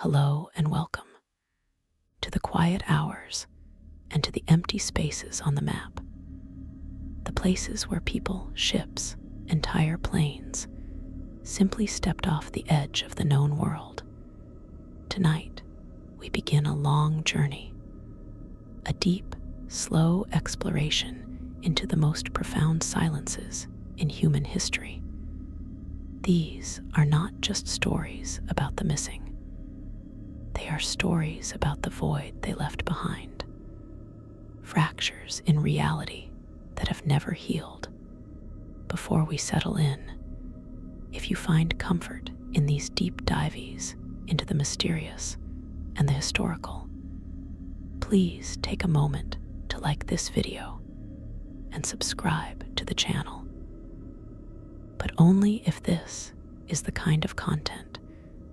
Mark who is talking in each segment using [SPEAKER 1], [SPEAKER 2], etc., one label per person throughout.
[SPEAKER 1] Hello and welcome to the quiet hours and to the empty spaces on the map. The places where people, ships, entire planes simply stepped off the edge of the known world. Tonight, we begin a long journey, a deep, slow exploration into the most profound silences in human history. These are not just stories about the missing. They are stories about the void they left behind, fractures in reality that have never healed. Before we settle in, if you find comfort in these deep dives into the mysterious and the historical, please take a moment to like this video and subscribe to the channel. But only if this is the kind of content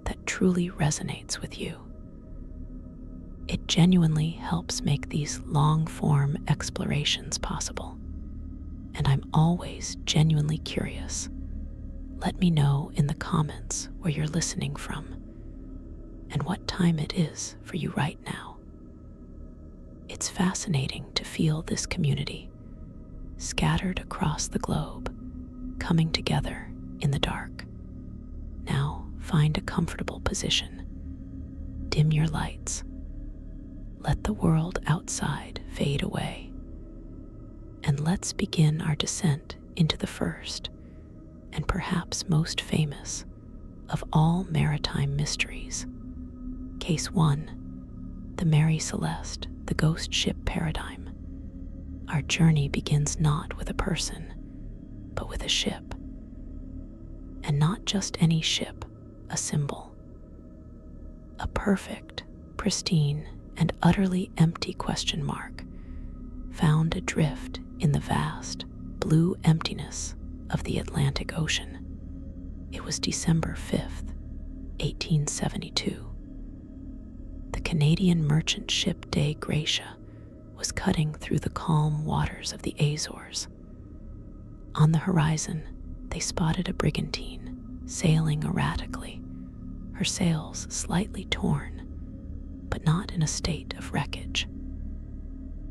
[SPEAKER 1] that truly resonates with you. It genuinely helps make these long-form explorations possible, and I'm always genuinely curious. Let me know in the comments where you're listening from and what time it is for you right now. It's fascinating to feel this community, scattered across the globe, coming together in the dark. Now find a comfortable position, dim your lights, let the world outside fade away, and let's begin our descent into the first and perhaps most famous of all maritime mysteries. Case 1, the Mary Celeste, the ghost ship paradigm. Our journey begins not with a person, but with a ship. And not just any ship, a symbol. A perfect, pristine, and utterly empty question mark, found adrift in the vast, blue emptiness of the Atlantic Ocean. It was December 5th, 1872. The Canadian merchant ship Dei Gratia was cutting through the calm waters of the Azores. On the horizon, they spotted a brigantine sailing erratically, her sails slightly torn, but not in a state of wreckage.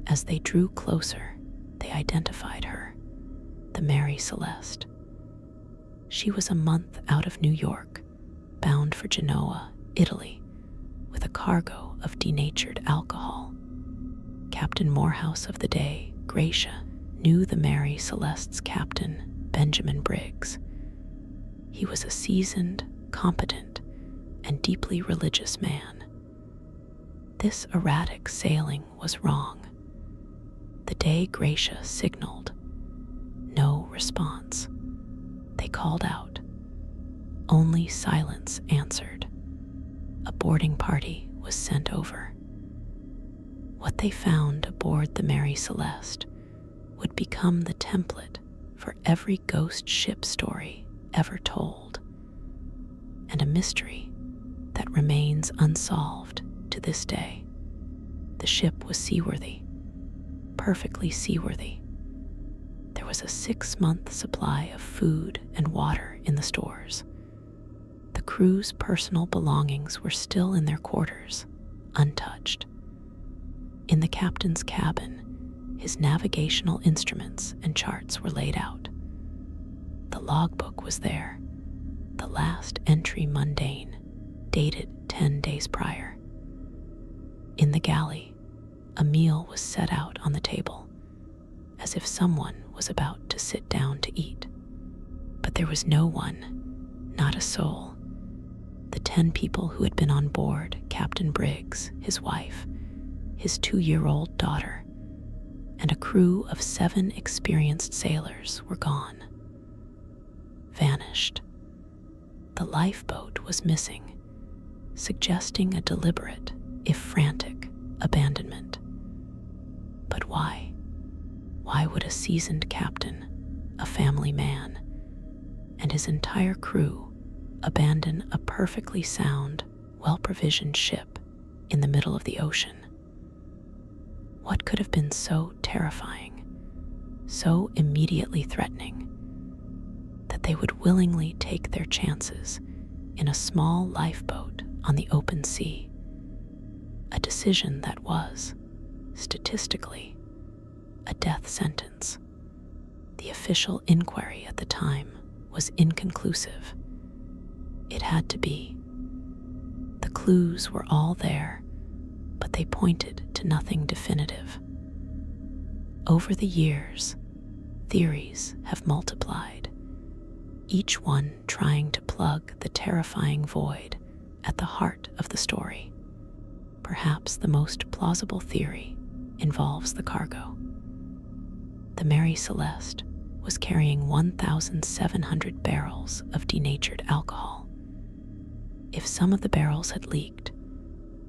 [SPEAKER 1] As they drew closer, they identified her, the Mary Celeste. She was a month out of New York, bound for Genoa, Italy, with a cargo of denatured alcohol. Captain Morehouse of the Dei Gratia knew the Mary Celeste's captain, Benjamin Briggs. He was a seasoned, competent, and deeply religious man. This erratic sailing was wrong. The Dei Gratia signaled. No response. They called out. Only silence answered. A boarding party was sent over. What they found aboard the Mary Celeste would become the template for every ghost ship story ever told, and a mystery that remains unsolved to this day. The ship was seaworthy, perfectly seaworthy. There was a 6-month supply of food and water in the stores. The crew's personal belongings were still in their quarters, untouched. In the captain's cabin, his navigational instruments and charts were laid out. The logbook was there, the last entry mundane, dated 10 days prior. In the galley, a meal was set out on the table, as if someone was about to sit down to eat. But there was no one, not a soul. The 10 people who had been on board, Captain Briggs, his wife, his 2-year-old daughter, and a crew of 7 experienced sailors were gone. Vanished. The lifeboat was missing, suggesting a deliberate, if frantic, abandonment. But why? Why would a seasoned captain, a family man, and his entire crew abandon a perfectly sound, well-provisioned ship in the middle of the ocean? What could have been so terrifying, so immediately threatening, that they would willingly take their chances in a small lifeboat on the open sea, a decision that was, statistically, a death sentence. The official inquiry at the time was inconclusive. It had to be. The clues were all there, but they pointed to nothing definitive. Over the years, theories have multiplied, each one trying to plug the terrifying void at the heart of the story. Perhaps the most plausible theory involves the cargo. The Mary Celeste was carrying 1,700 barrels of denatured alcohol. If some of the barrels had leaked,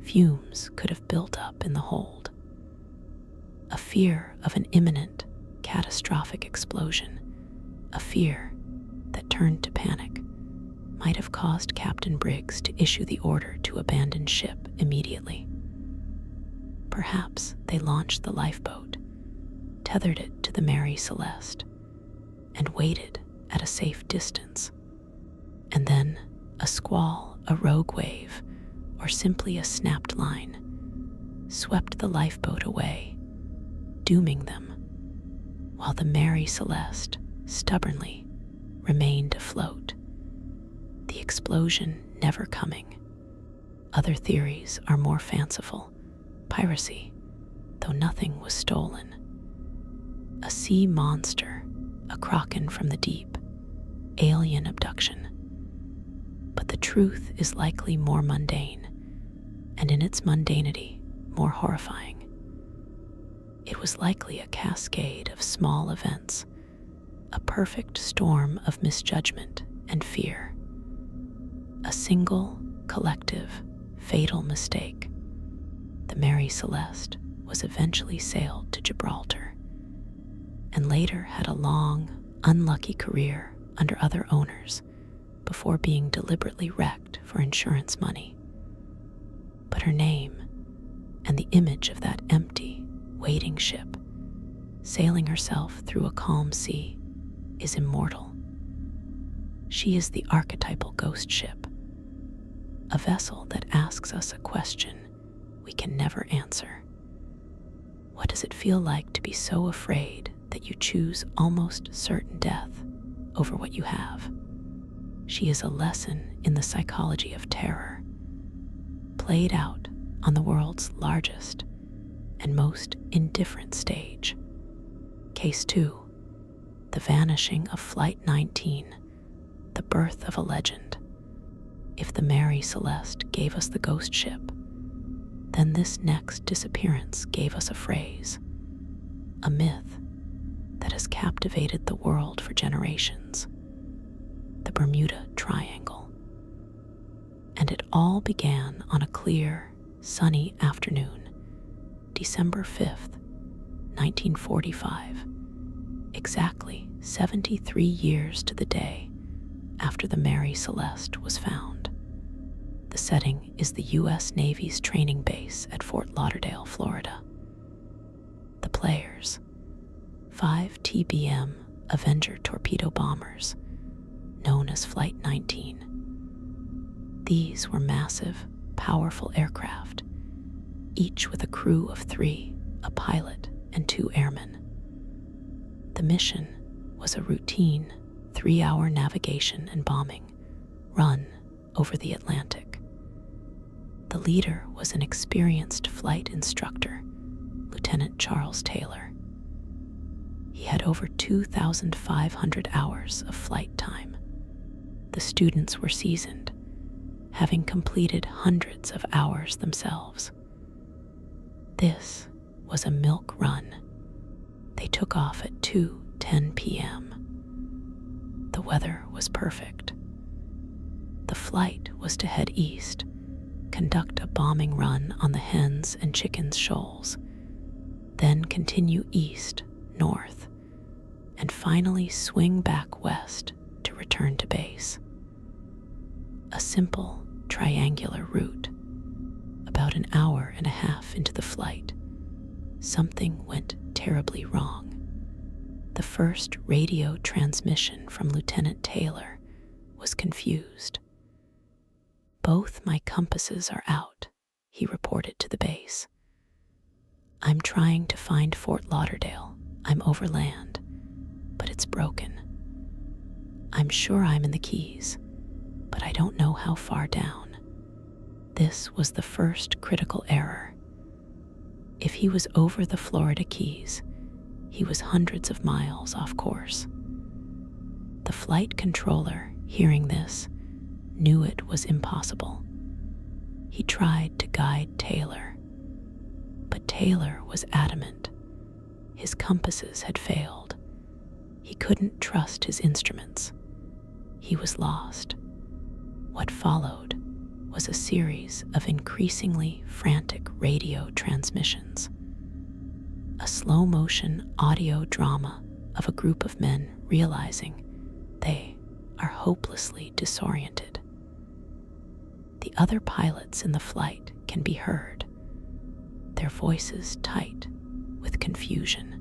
[SPEAKER 1] fumes could have built up in the hold. A fear of an imminent, catastrophic explosion, a fear that turned to panic, might have caused Captain Briggs to issue the order to abandon ship immediately. Perhaps they launched the lifeboat, tethered it to the Mary Celeste, and waited at a safe distance. And then a squall, a rogue wave, or simply a snapped line swept the lifeboat away, dooming them, while the Mary Celeste stubbornly remained afloat, the explosion never coming. Other theories are more fanciful. Piracy, though nothing was stolen. A sea monster, a kraken from the deep, alien abduction. But the truth is likely more mundane, and in its mundanity, more horrifying. It was likely a cascade of small events, a perfect storm of misjudgment and fear. A single, collective, fatal mistake. The Mary Celeste was eventually sailed to Gibraltar, and later had a long, unlucky career under other owners before being deliberately wrecked for insurance money. But her name and the image of that empty, waiting ship, sailing herself through a calm sea, is immortal. She is the archetypal ghost ship, a vessel that asks us a question we can never answer. What does it feel like to be so afraid that you choose almost certain death over what you have? She is a lesson in the psychology of terror, played out on the world's largest and most indifferent stage. Case 2, the vanishing of Flight 19, the birth of a legend. If the Mary Celeste gave us the ghost ship, then this next disappearance gave us a phrase, a myth that has captivated the world for generations, the Bermuda Triangle. And it all began on a clear, sunny afternoon, December 5th, 1945, exactly 73 years to the day after the Mary Celeste was found. The setting is the U.S. Navy's training base at Fort Lauderdale, Florida. The players, 5 TBM Avenger torpedo bombers, known as Flight 19. These were massive, powerful aircraft, each with a crew of 3, a pilot and 2 airmen. The mission was a routine 3-hour navigation and bombing run over the Atlantic. The leader was an experienced flight instructor, Lieutenant Charles Taylor. He had over 2,500 hours of flight time. The students were seasoned, having completed hundreds of hours themselves. This was a milk run. They took off at 2:10 p.m. The weather was perfect. The flight was to head east, conduct a bombing run on the Hens and Chickens shoals, then continue east, north, and finally swing back west to return to base. A simple, triangular route. About an hour and a half into the flight, something went terribly wrong. The first radio transmission from Lieutenant Taylor was confused. "Both my compasses are out," he reported to the base. "I'm trying to find Fort Lauderdale. I'm over land, but it's broken. I'm sure I'm in the Keys, but I don't know how far down." This was the first critical error. If he was over the Florida Keys, he was hundreds of miles off course. The flight controller, hearing this, knew it was impossible. He tried to guide Taylor, but Taylor was adamant. His compasses had failed. He couldn't trust his instruments. He was lost. What followed was a series of increasingly frantic radio transmissions. A slow-motion audio drama of a group of men realizing they are hopelessly disoriented. The other pilots in the flight can be heard, their voices tight with confusion.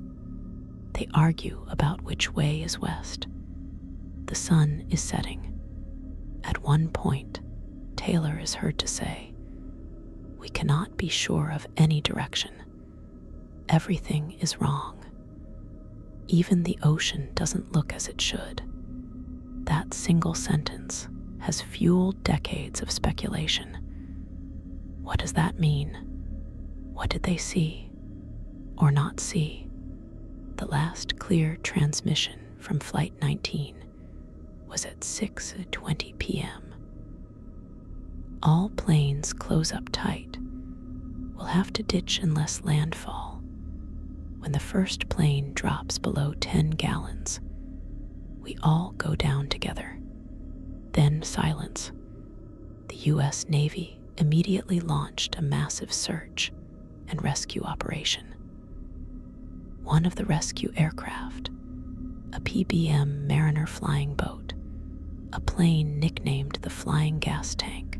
[SPEAKER 1] They argue about which way is west. The sun is setting. At one point, Taylor is heard to say, "We cannot be sure of any direction. Everything is wrong. Even the ocean doesn't look as it should." That single sentence has fueled decades of speculation. What does that mean? What did they see or not see? The last clear transmission from Flight 19 was at 6:20 p.m. "All planes close up tight. We'll have to ditch unless landfall. When the first plane drops below 10 gallons, we all go down together." Then silence. The U.S. Navy immediately launched a massive search and rescue operation. One of the rescue aircraft, a PBM Mariner flying boat, a plane nicknamed the Flying Gas Tank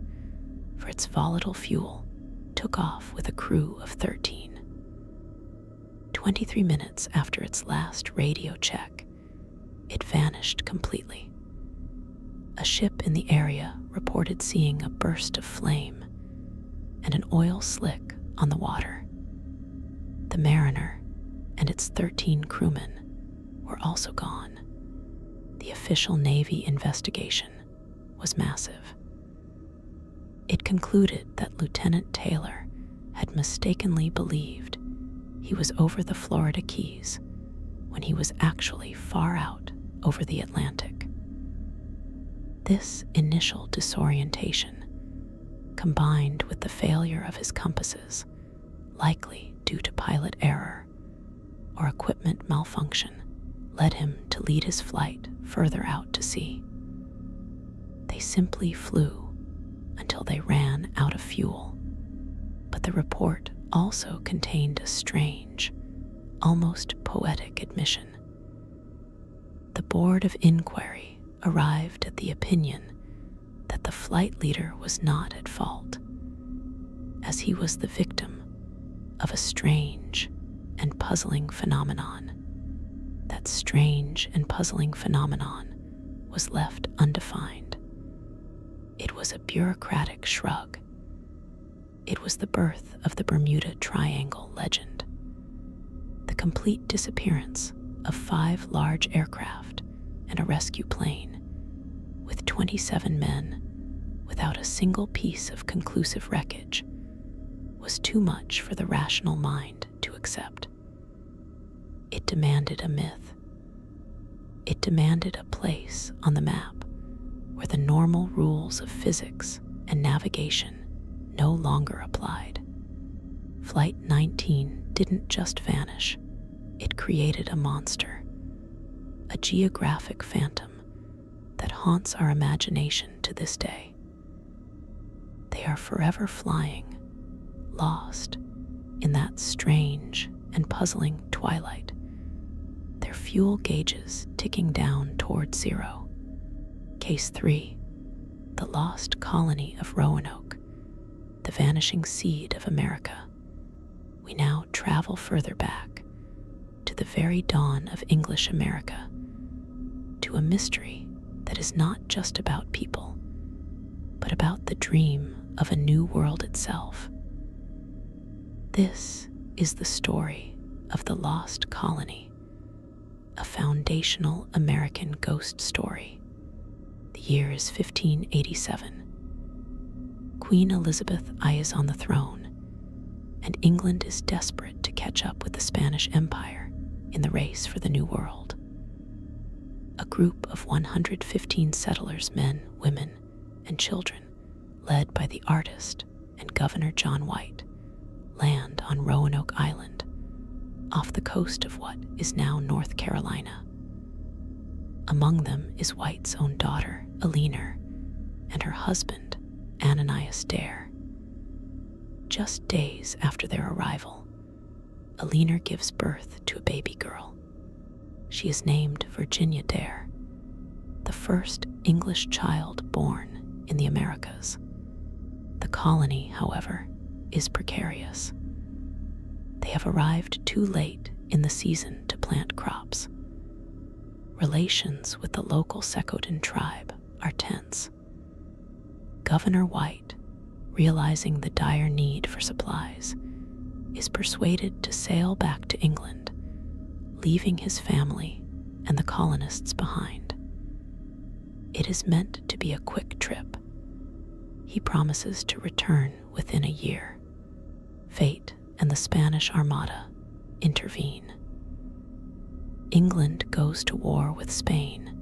[SPEAKER 1] for its volatile fuel, took off with a crew of 13. 23 minutes after its last radio check, it vanished completely. A ship in the area reported seeing a burst of flame and an oil slick on the water. The Mariner and its 13 crewmen were also gone. The official Navy investigation was massive. It concluded that Lieutenant Taylor had mistakenly believed he was over the Florida Keys when he was actually far out over the Atlantic. This initial disorientation, combined with the failure of his compasses, likely due to pilot error or equipment malfunction, led him to lead his flight further out to sea. They simply flew until they ran out of fuel, but the report also contained a strange, almost poetic admission. The Board of Inquiry arrived at the opinion that the flight leader was not at fault, as he was the victim of a strange and puzzling phenomenon. That strange and puzzling phenomenon was left undefined. It was a bureaucratic shrug. It was the birth of the Bermuda Triangle legend. The complete disappearance of 5 large aircraft and a rescue plane, with 27 men without a single piece of conclusive wreckage, was too much for the rational mind to accept. It demanded a myth. It demanded a place on the map where the normal rules of physics and navigation no longer applied. Flight 19 didn't just vanish. It created a monster, a geographic phantom that haunts our imagination to this day. They are forever flying, lost in that strange and puzzling twilight, their fuel gauges ticking down toward zero. Case 3, the lost colony of Roanoke, the vanishing seed of America. We now travel further back to the very dawn of English America, to a mystery that is not just about people, but about the dream of a new world itself. This is the story of the Lost Colony, a foundational American ghost story. The year is 1587. Queen Elizabeth I is on the throne, and England is desperate to catch up with the Spanish Empire in the race for the New World. A group of 115 settlers, men, women, and children, led by the artist and Governor John White, land on Roanoke Island, off the coast of what is now North Carolina. Among them is White's own daughter, Eleanor, and her husband, Ananias Dare. Just days after their arrival, Eleanor gives birth to a baby girl. She is named Virginia Dare, the first English child born in the Americas. The colony, however, is precarious. They have arrived too late in the season to plant crops. Relations with the local CROATOAN tribe are tense. Governor White, realizing the dire need for supplies, is persuaded to sail back to England, leaving his family and the colonists behind. It is meant to be a quick trip. He promises to return within a year. Fate and the Spanish Armada intervene. England goes to war with Spain,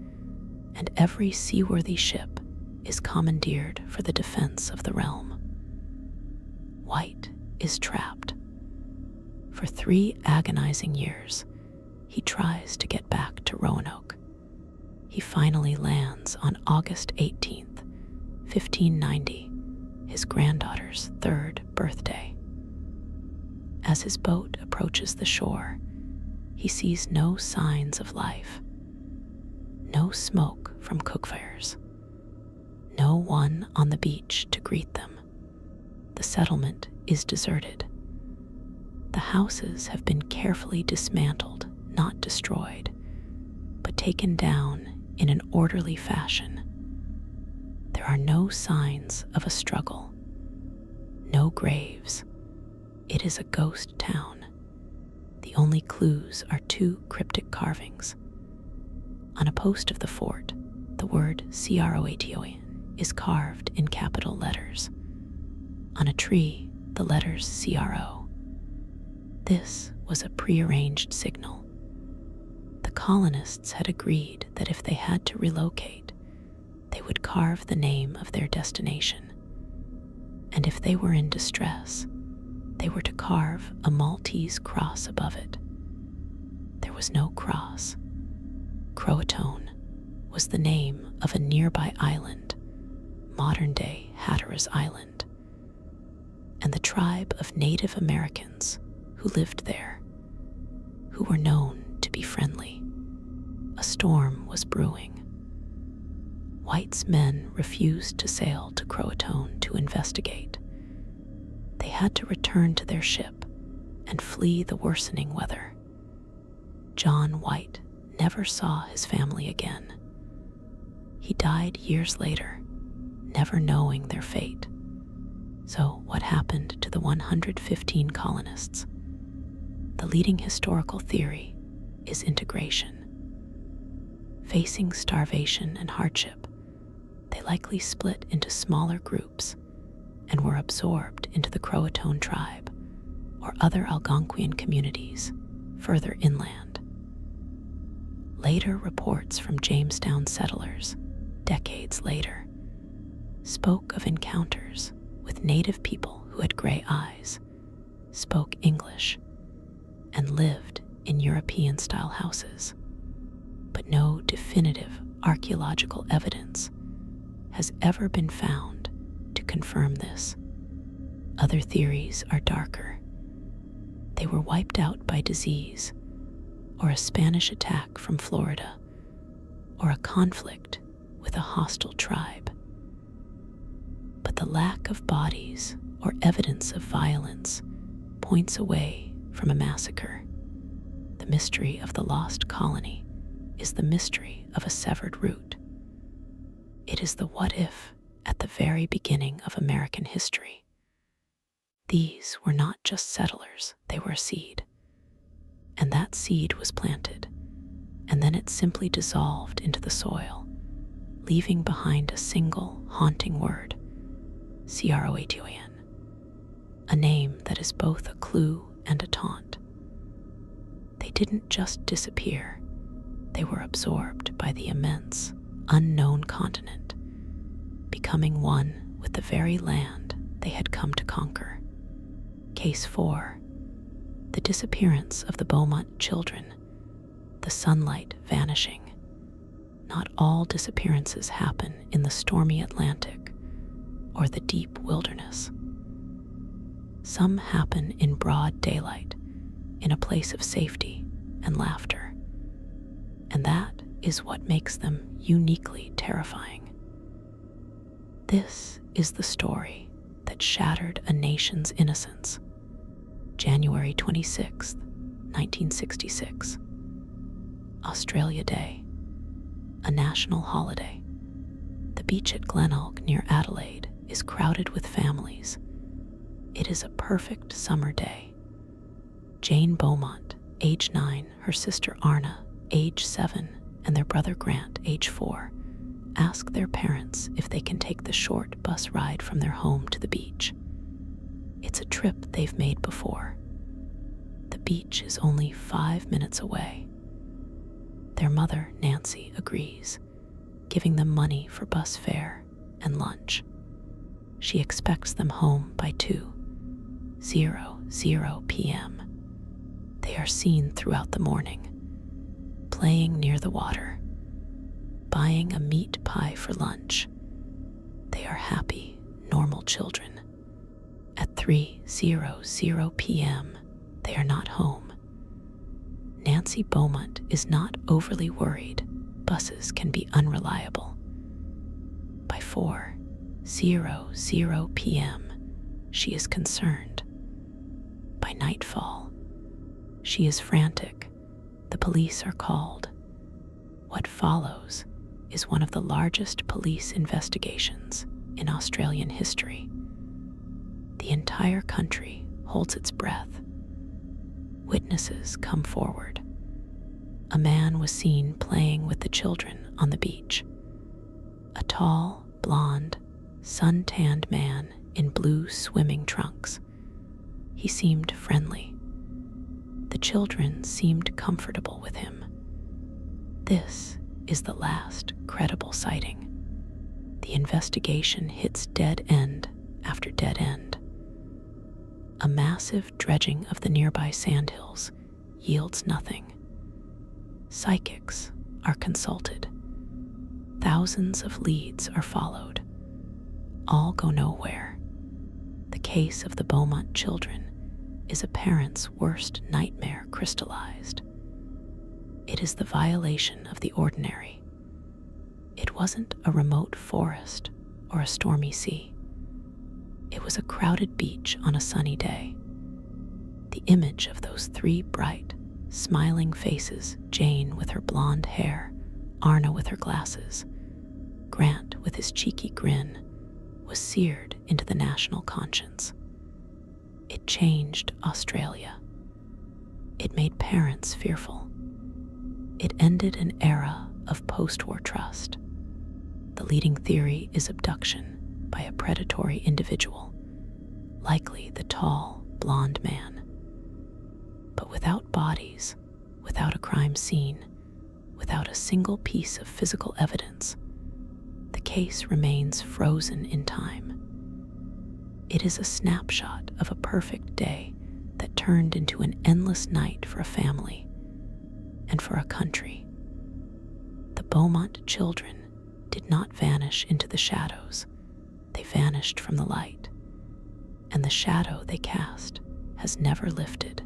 [SPEAKER 1] and every seaworthy ship is commandeered for the defense of the realm. White is trapped. For 3 agonizing years, he tries to get back to Roanoke. He finally lands on August 18th, 1590, his granddaughter's 3rd birthday. As his boat approaches the shore, he sees no signs of life. No smoke from cook fires. No one on the beach to greet them. The settlement is deserted. The houses have been carefully dismantled, not destroyed, but taken down in an orderly fashion. There are no signs of a struggle. No graves. It is a ghost town. The only clues are 2 cryptic carvings. On a post of the fort, the word CROATOAN is carved in capital letters. On a tree, the letters CRO. This was a prearranged signal. The colonists had agreed that if they had to relocate, they would carve the name of their destination. And if they were in distress, they were to carve a Maltese cross above it. There was no cross. CROATOAN was the name of a nearby island, modern-day Hatteras Island, and the tribe of Native Americans who lived there, who were known to be friendly. A storm was brewing. White's men refused to sail to CROATOAN to investigate. They had to return to their ship and flee the worsening weather. John White never saw his family again. He died years later, never knowing their fate. So what happened to the 115 colonists? The leading historical theory is integration. Facing starvation and hardship, they likely split into smaller groups and were absorbed into the CROATOAN tribe or other Algonquian communities further inland. Later reports from Jamestown settlers, decades later, spoke of encounters with native people who had gray eyes, spoke English, and lived in European-style houses. But no definitive archaeological evidence has ever been found to confirm this. Other theories are darker. They were wiped out by disease, or a Spanish attack from Florida, or a conflict with a hostile tribe. But the lack of bodies or evidence of violence points away from a massacre. The mystery of the lost colony is the mystery of a severed root. It is the what if at the very beginning of American history. These were not just settlers, they were a seed. And that seed was planted, and then it simply dissolved into the soil, leaving behind a single haunting word, CROATOAN, a name that is both a clue and a taunt. They didn't just disappear, they were absorbed by the immense, unknown continent, becoming one with the very land they had come to conquer. Case 4. The disappearance of the Beaumont children, the sunlight vanishing. Not all disappearances happen in the stormy Atlantic or the deep wilderness. Some happen in broad daylight, in a place of safety and laughter. And that is what makes them uniquely terrifying. This is the story that shattered a nation's innocence. January 26, 1966. Australia Day, a national holiday. The beach at Glenelg near Adelaide is crowded with families. It is a perfect summer day. Jane Beaumont, age 9, her sister Arna, age 7, and their brother Grant, age 4, ask their parents if they can take the short bus ride from their home to the beach. It's a trip they've made before. The beach is only 5 minutes away. Their mother, Nancy, agrees, giving them money for bus fare and lunch. She expects them home by 2:00 p.m. They are seen throughout the morning, playing near the water, buying a meat pie for lunch. They are happy, normal children. At 3:00 p.m., they are not home. Nancy Beaumont is not overly worried. Buses can be unreliable. By 4:00 p.m., she is concerned. By nightfall, she is frantic. The police are called. What follows is one of the largest police investigations in Australian history. The entire country holds its breath. Witnesses come forward. A man was seen playing with the children on the beach. A tall, blonde, sun-tanned man in blue swimming trunks. He seemed friendly. The children seemed comfortable with him. This is the last credible sighting. The investigation hits dead end after dead end. A massive dredging of the nearby sandhills yields nothing. Psychics are consulted. Thousands of leads are followed. All go nowhere. The case of the Beaumont children is a parent's worst nightmare crystallized. It is the violation of the ordinary. It wasn't a remote forest or a stormy sea. It was a crowded beach on a sunny day. The image of those three bright, smiling faces, Jane with her blonde hair, Arna with her glasses, Grant with his cheeky grin, was seared into the national conscience. It changed Australia. It made parents fearful. It ended an era of post-war trust. The leading theory is abduction by a predatory individual, likely the tall, blonde man. But without bodies, without a crime scene, without a single piece of physical evidence, the case remains frozen in time. It is a snapshot of a perfect day that turned into an endless night for a family and for a country. The Beaumont children did not vanish into the shadows. They vanished from the light, and the shadow they cast has never lifted.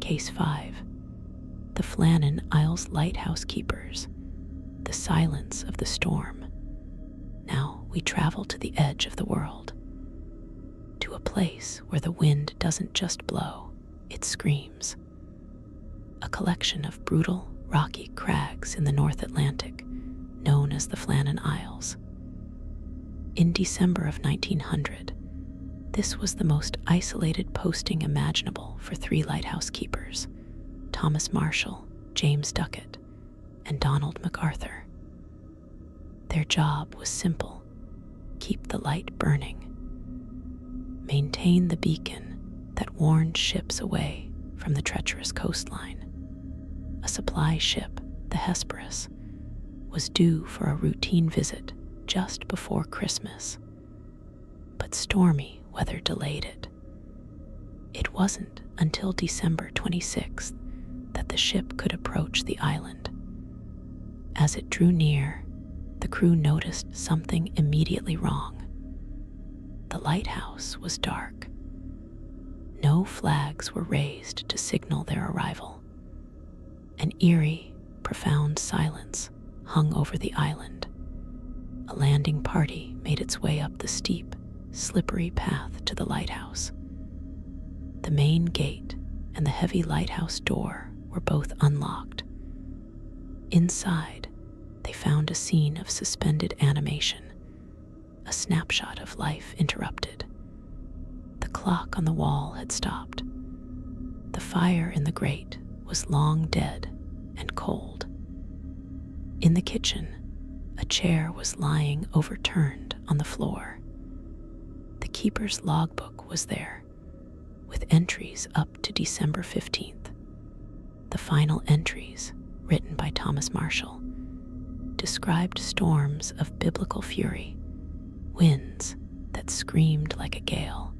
[SPEAKER 1] Case 5. The Flannan Isles Lighthouse Keepers. The silence of the storm. Now we travel to the edge of the world, to a place where the wind doesn't just blow, it screams. A collection of brutal, rocky crags in the North Atlantic, known as the Flannan Isles. In December of 1900, this was the most isolated posting imaginable for three lighthouse keepers, Thomas Marshall, James Duckett, and Donald MacArthur. Their job was simple: keep the light burning, maintain the beacon that warned ships away from the treacherous coastline. A supply ship, the Hesperus, was due for a routine visit just before Christmas, but stormy weather delayed it. It wasn't until December 26th that the ship could approach the island. As it drew near, the crew noticed something immediately wrong. The lighthouse was dark. No flags were raised to signal their arrival. An eerie, profound silence hung over the island. A landing party made its way up the steep, slippery path to the lighthouse. The main gate and the heavy lighthouse door were both unlocked. Inside, they found a scene of suspended animation, a snapshot of life interrupted. The clock on the wall had stopped. The fire in the grate was long dead and cold. In the kitchen, a chair was lying overturned on the floor. The keeper's logbook was there, with entries up to December 15th. The final entries, written by Thomas Marshall, described storms of biblical fury, winds that screamed like a gale,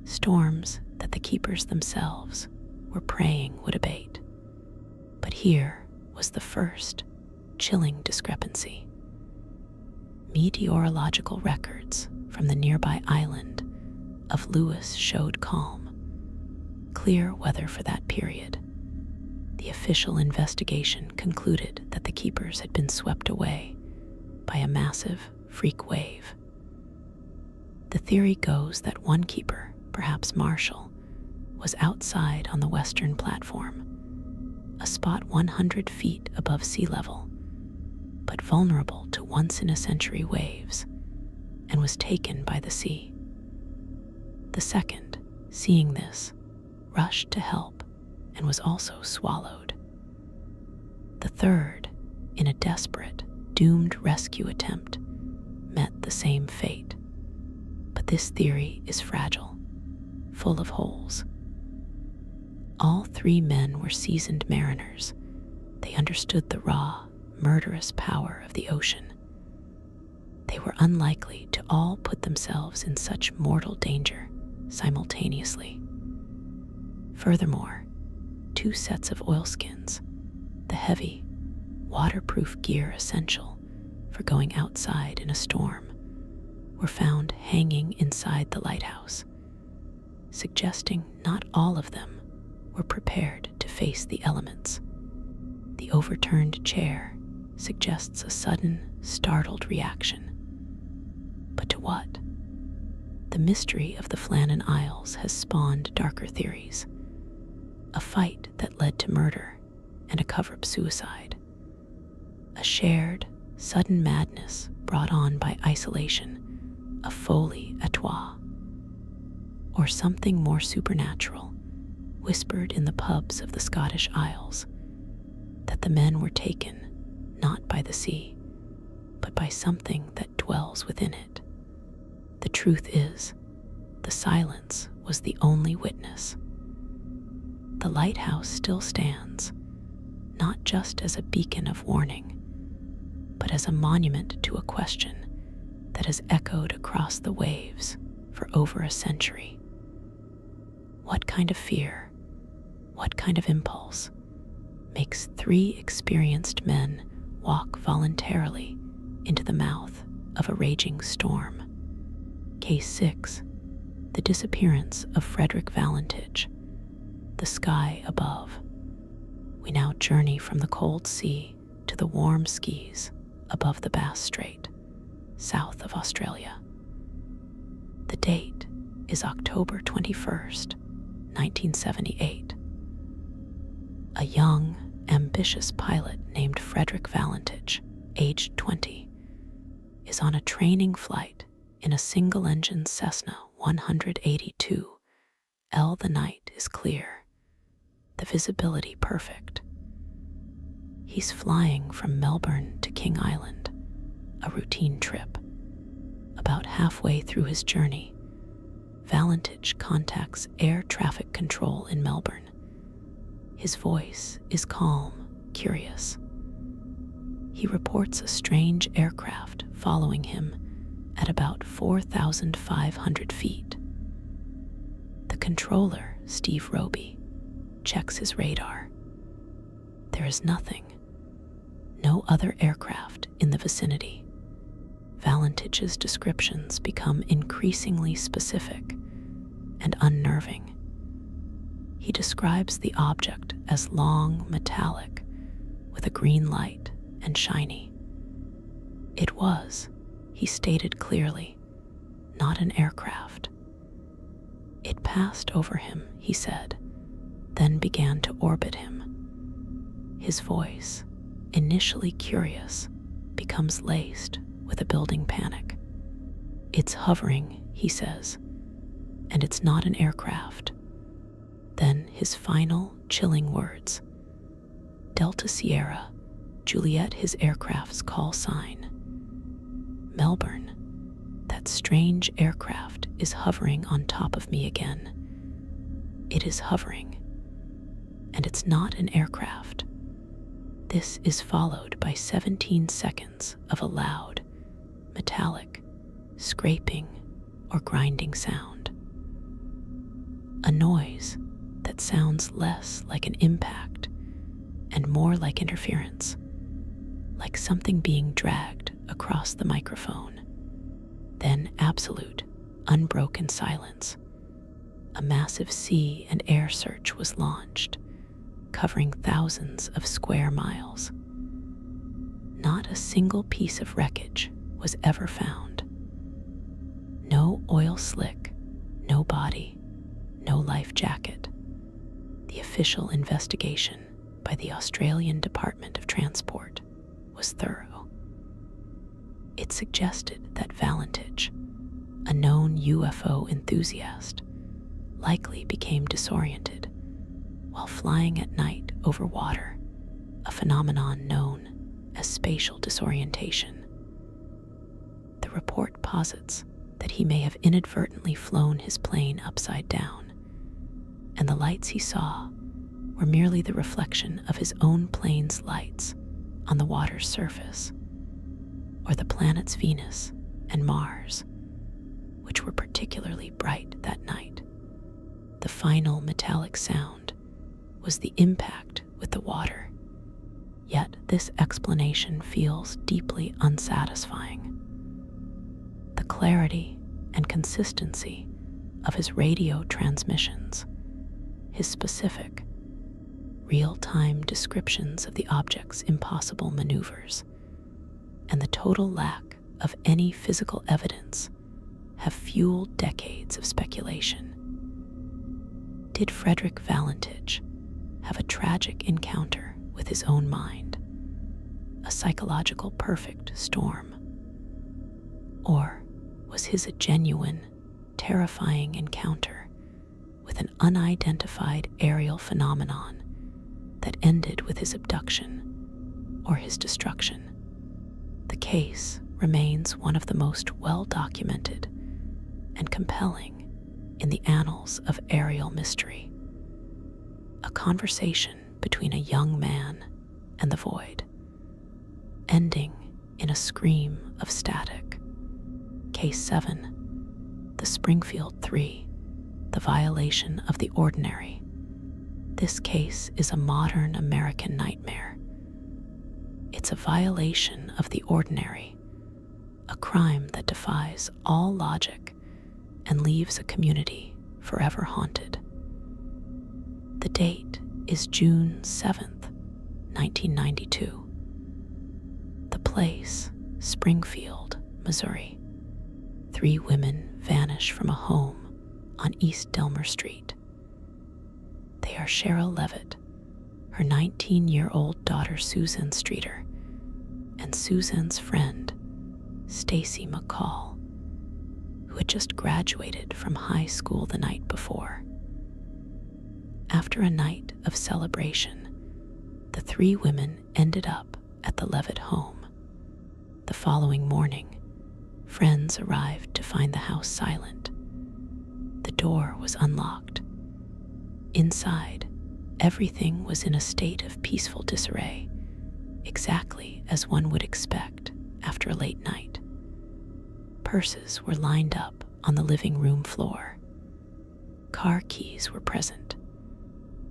[SPEAKER 1] storms that the keepers themselves were praying would abate. But here was the first chilling discrepancy. Meteorological records from the nearby island of Lewis showed calm, clear weather for that period. The official investigation concluded that the keepers had been swept away by a massive freak wave. The theory goes that one keeper, perhaps Marshall, was outside on the western platform, a spot 100 feet above sea level, but vulnerable to once-in-a-century waves, and was taken by the sea. The second, seeing this, rushed to help and was also swallowed. The third, in a desperate, doomed rescue attempt, met the same fate. But this theory is fragile, full of holes. All three men were seasoned mariners. They understood the raw, murderous power of the ocean. They were unlikely to all put themselves in such mortal danger simultaneously. Furthermore, 2 sets of oilskins, the heavy, waterproof gear essential for going outside in a storm, were found hanging inside the lighthouse, suggesting not all of them were prepared to face the elements. The overturned chair suggests a sudden, startled reaction. But to what? The mystery of the Flannan Isles has spawned darker theories. A fight that led to murder and a cover-up suicide. A shared, sudden madness brought on by isolation, a folie à trois. Or something more supernatural, whispered in the pubs of the Scottish Isles, that the men were taken not by the sea, but by something that dwells within it. The truth is, the silence was the only witness. The lighthouse still stands, not just as a beacon of warning, but as a monument to a question that has echoed across the waves for over a century. What kind of fear, what kind of impulse makes 3 experienced men walk voluntarily into the mouth of a raging storm? Case 6, the disappearance of Frederick Valentich, the sky above. We now journey from the cold sea to the warm seas above the Bass Strait, south of Australia. The date is October 21st, 1978. A young, ambitious pilot named Frederick Valentich, aged 20, is on a training flight in a single-engine Cessna 182. The night is clear, the visibility perfect. He's flying from Melbourne to King Island, a routine trip. About halfway through his journey, Valentich contacts air traffic control in Melbourne. His voice is calm, curious. He reports a strange aircraft following him at about 4,500 feet. The controller, Steve Roby, checks his radar. There is nothing. No other aircraft in the vicinity. Valentich's descriptions become increasingly specific and unnerving. He describes the object as long, metallic, with a green light and shiny. It was, he stated clearly, not an aircraft. It passed over him, he said, then began to orbit him. His voice, initially curious, becomes laced with a building panic. It's hovering, he says, and it's not an aircraft. Then his final, chilling words. Delta Sierra, Juliet, his aircraft's call sign. Melbourne, that strange aircraft is hovering on top of me again. It is hovering, and it's not an aircraft. This is followed by 17 seconds of a loud, metallic, scraping or grinding sound. A noise that sounds less like an impact and more like interference, like something being dragged across the microphone. Then absolute, unbroken silence. A massive sea and air search was launched, covering thousands of square miles. Not a single piece of wreckage was ever found. No oil slick, no body, no life jacket. The official investigation by the Australian Department of Transport was thorough. It suggested that Valentich, a known UFO enthusiast, likely became disoriented while flying at night over water, a phenomenon known as spatial disorientation. The report posits that he may have inadvertently flown his plane upside down, and the lights he saw were merely the reflection of his own plane's lights on the water's surface, or the planets Venus and Mars, which were particularly bright that night. The final metallic sound was the impact with the water, yet this explanation feels deeply unsatisfying. The clarity and consistency of his radio transmissions, his specific, real-time descriptions of the object's impossible maneuvers, and the total lack of any physical evidence have fueled decades of speculation. Did Frederick Valentich have a tragic encounter with his own mind, a psychological perfect storm? Or was his a genuine, terrifying encounter with an unidentified aerial phenomenon that ended with his abduction or his destruction? The case remains one of the most well-documented and compelling in the annals of aerial mystery. A conversation between a young man and the void, ending in a scream of static. Case 7, the Springfield 3, the violation of the ordinary. This case is a modern American nightmare. It's a violation of the ordinary, a crime that defies all logic and leaves a community forever haunted. The date is June 7th, 1992. The place, Springfield, Missouri. 3 women vanish from a home on East Delmer Street. They are Cheryl Levitt, her 19-year-old daughter Susan Streeter, and Susan's friend, Stacy McCall, who had just graduated from high school the night before. After a night of celebration, the three women ended up at the Levitt home. The following morning, friends arrived to find the house silent. The door was unlocked. Inside, everything was in a state of peaceful disarray, exactly as one would expect after a late night. Purses were lined up on the living room floor. Car keys were present.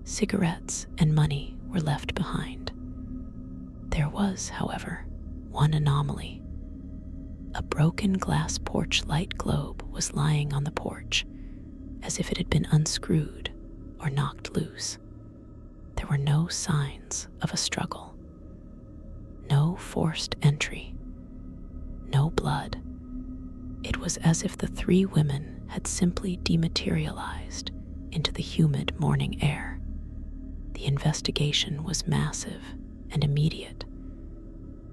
[SPEAKER 1] Cigarettes and money were left behind. There was, however, one anomaly. A broken glass porch light globe was lying on the porch, as if it had been unscrewed or knocked loose. There were no signs of a struggle. No forced entry. No blood. It was as if the three women had simply dematerialized into the humid morning air. The investigation was massive and immediate,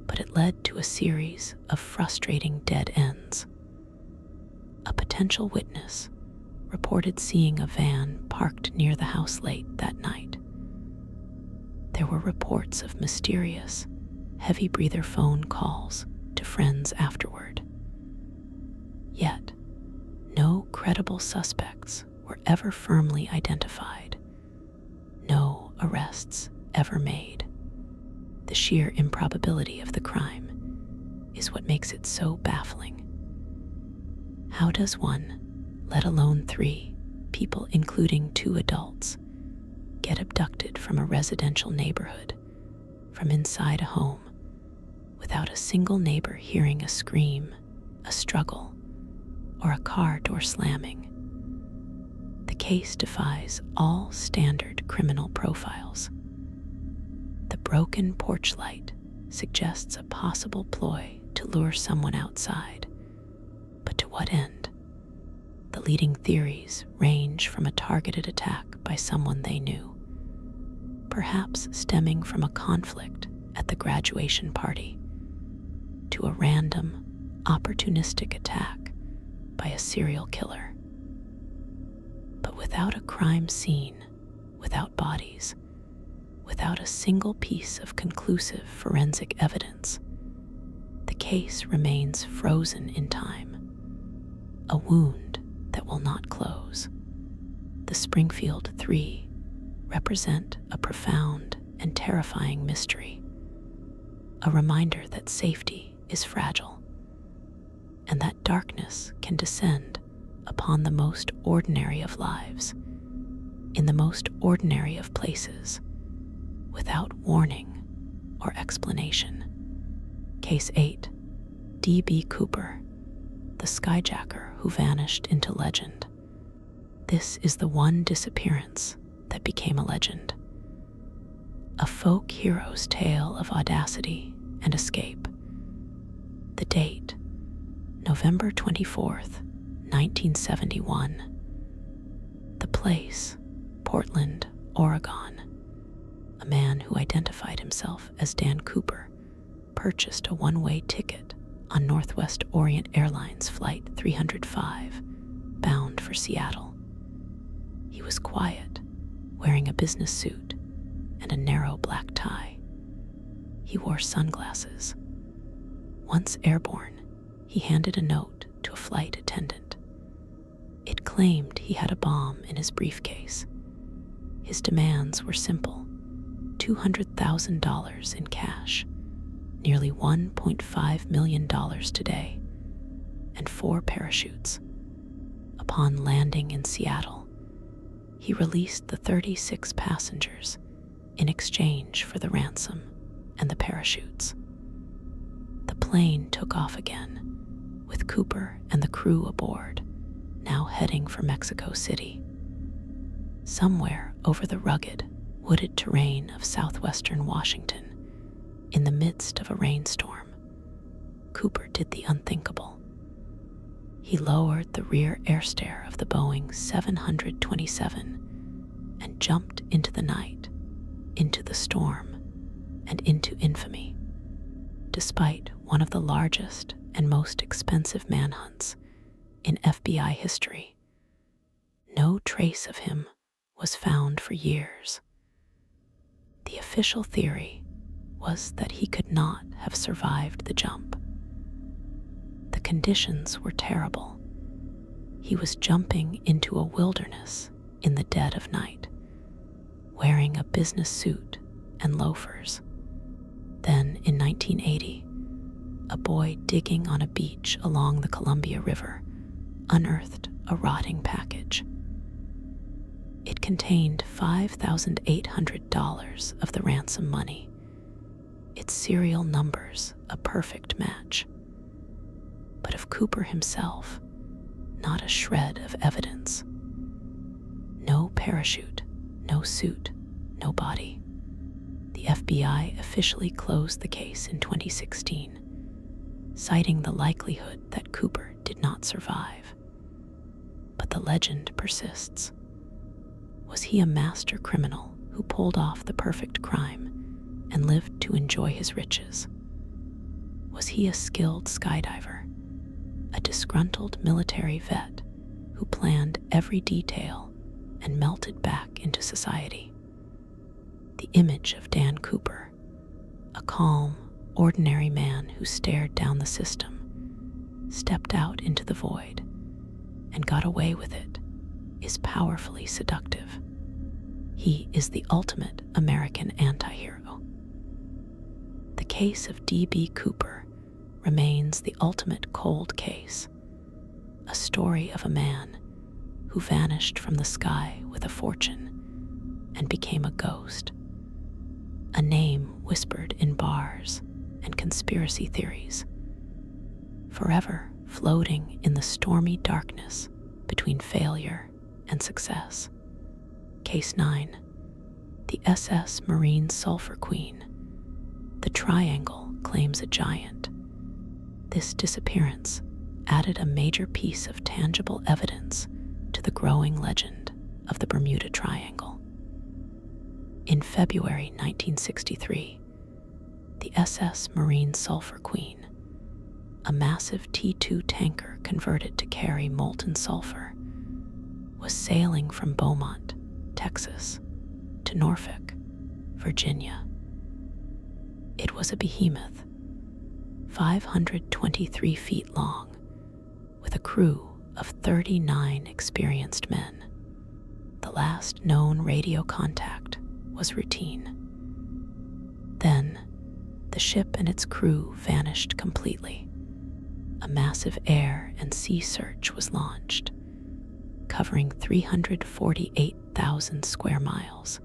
[SPEAKER 1] but it led to a series of frustrating dead ends. A potential witness reported seeing a van parked near the house late that night. There were reports of mysterious, heavy-breather phone calls to friends afterward. Yet, no credible suspects were ever firmly identified. No arrests ever made. The sheer improbability of the crime is what makes it so baffling. How does one, let alone three people including two adults, get abducted from a residential neighborhood, from inside a home, without a single neighbor hearing a scream, a struggle, or a car door slamming? The case defies all standard criminal profiles. The broken porch light suggests a possible ploy to lure someone outside, but to what end? The leading theories range from a targeted attack by someone they knew, perhaps stemming from a conflict at the graduation party, to a random, opportunistic attack by a serial killer. But without a crime scene, without bodies, without a single piece of conclusive forensic evidence, the case remains frozen in time, a wound that will not close. The Springfield Three represent a profound and terrifying mystery, a reminder that safety is fragile, and that darkness can descend upon the most ordinary of lives, in the most ordinary of places, without warning or explanation. Case 8, D.B. Cooper, the skyjacker who vanished into legend. This is the one disappearance that became a legend. A folk hero's tale of audacity and escape. The date, November 24th, 1971. The place, Portland, Oregon. A man who identified himself as Dan Cooper purchased a one-way ticket on Northwest Orient Airlines Flight 305, bound for Seattle. He was quiet, wearing a business suit and a narrow black tie. He wore sunglasses. Once airborne, he handed a note to a flight attendant. It claimed he had a bomb in his briefcase. His demands were simple: $200,000 in cash, nearly $1.5 million today, and 4 parachutes. Upon landing in Seattle, he released the 36 passengers in exchange for the ransom and the parachutes. The plane took off again, with Cooper and the crew aboard, now heading for Mexico City. Somewhere over the rugged, wooded terrain of southwestern Washington, in the midst of a rainstorm, Cooper did the unthinkable. He lowered the rear air stair of the Boeing 727 and jumped into the night, into the storm, and into infamy. Despite one of the largest and most expensive manhunts in FBI history. No trace of him was found for years. The official theory was that he could not have survived the jump. The conditions were terrible. He was jumping into a wilderness in the dead of night, wearing a business suit and loafers. Then, in 1980, a boy digging on a beach along the Columbia River unearthed a rotting package. It contained $5,800 of the ransom money, its serial numbers a perfect match. But of Cooper himself, not a shred of evidence. No parachute, no suit, no body. The FBI officially closed the case in 2016, citing the likelihood that Cooper did not survive. But the legend persists. Was he a master criminal who pulled off the perfect crime and lived to enjoy his riches? Was he a skilled skydiver, a disgruntled military vet who planned every detail and melted back into society? The image of Dan Cooper, a calm, ordinary man who stared down the system, stepped out into the void, and got away with it, is powerfully seductive. He is the ultimate American anti-hero. The case of D.B. Cooper remains the ultimate cold case, a story of a man who vanished from the sky with a fortune and became a ghost, a name whispered in bars and conspiracy theories, forever floating in the stormy darkness between failure and success. Case 9, the SS Marine Sulphur Queen. The triangle claims a giant. This disappearance added a major piece of tangible evidence to the growing legend of the Bermuda Triangle. In February 1963, the SS Marine Sulphur Queen, a massive T2 tanker converted to carry molten sulfur, was sailing from Beaumont, Texas, to Norfolk, Virginia. It was a behemoth, 523 feet long, with a crew of 39 experienced men. The last known radio contact was routine. Then, the ship and its crew vanished completely. A massive air and sea search was launched, covering 348,000 square miles.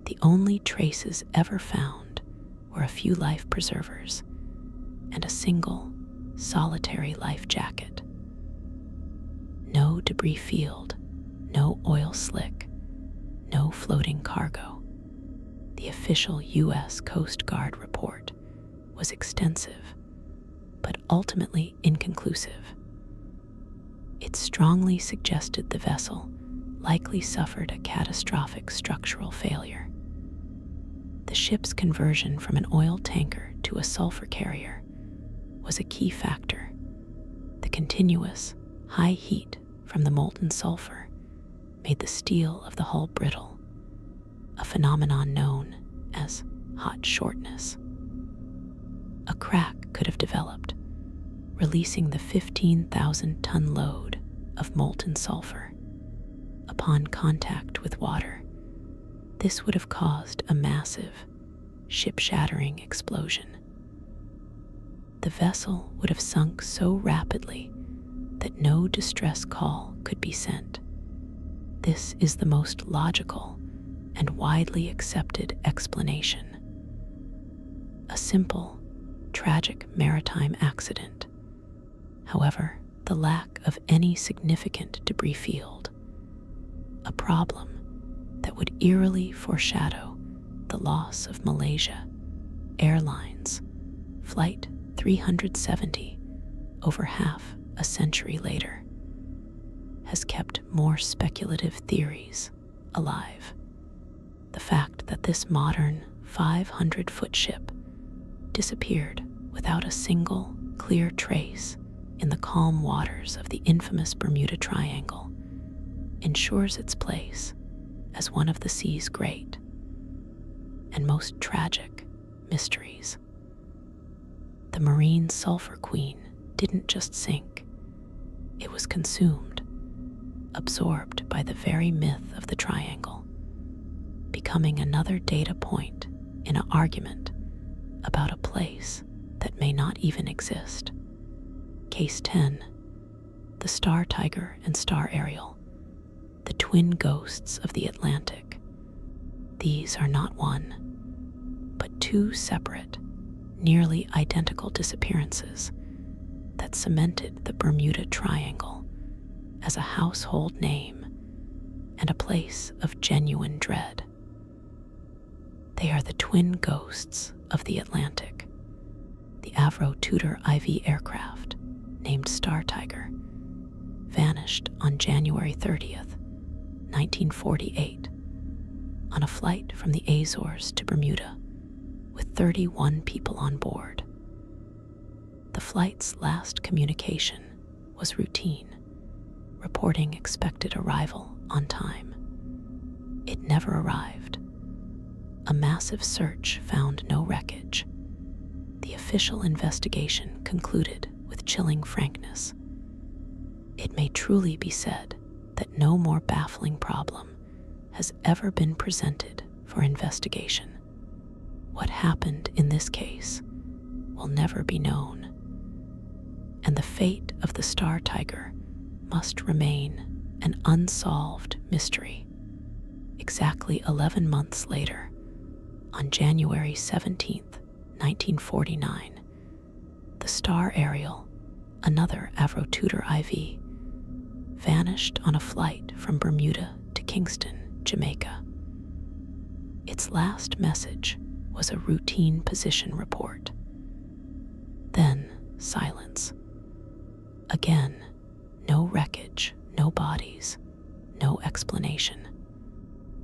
[SPEAKER 1] The only traces ever found were a few life preservers and a single, solitary life jacket. No debris field, no oil slick, no floating cargo. The official U.S. Coast Guard report was extensive, but ultimately inconclusive. It strongly suggested the vessel likely suffered a catastrophic structural failure. The ship's conversion from an oil tanker to a sulfur carrier was a key factor. The continuous, high heat from the molten sulfur made the steel of the hull brittle, a phenomenon known as hot shortness. A crack could have developed, releasing the 15,000-ton load of molten sulfur. Upon contact with water, this would have caused a massive, ship-shattering explosion. The vessel would have sunk so rapidly that no distress call could be sent. This is the most logical and widely accepted explanation. A simple, tragic maritime accident. However, the lack of any significant debris field, a problem that would eerily foreshadow the loss of Malaysia Airlines Flight 370 over half a century later, has kept more speculative theories alive. The fact that this modern 500-foot ship disappeared without a single clear trace in the calm waters of the infamous Bermuda Triangle ensures its place as one of the sea's great and most tragic mysteries. The marine sulfur queen didn't just sink, it was consumed, absorbed by the very myth of the triangle, becoming another data point in an argument about a place that may not even exist. Case 10, the Star Tiger and Star Ariel, the twin ghosts of the Atlantic. These are not one, but two separate, nearly identical disappearances that cemented the Bermuda Triangle as a household name and a place of genuine dread. They are the twin ghosts of the Atlantic. The Avro Tudor IV aircraft, named Star Tiger, vanished on January 30th, 1948, on a flight from the Azores to Bermuda, with 31 people on board. The flight's last communication was routine, reporting expected arrival on time. It never arrived. A massive search found no wreckage. The official investigation concluded with chilling frankness. It may truly be said that no more baffling problem has ever been presented for investigation. What happened in this case will never be known, and the fate of the Star Tiger must remain an unsolved mystery. Exactly 11 months later, on January 17th, 1949, the Star Ariel, another Avro Tudor IV, vanished on a flight from Bermuda to Kingston, Jamaica. Its last message was a routine position report. Then silence. Again, no wreckage, no bodies, no explanation.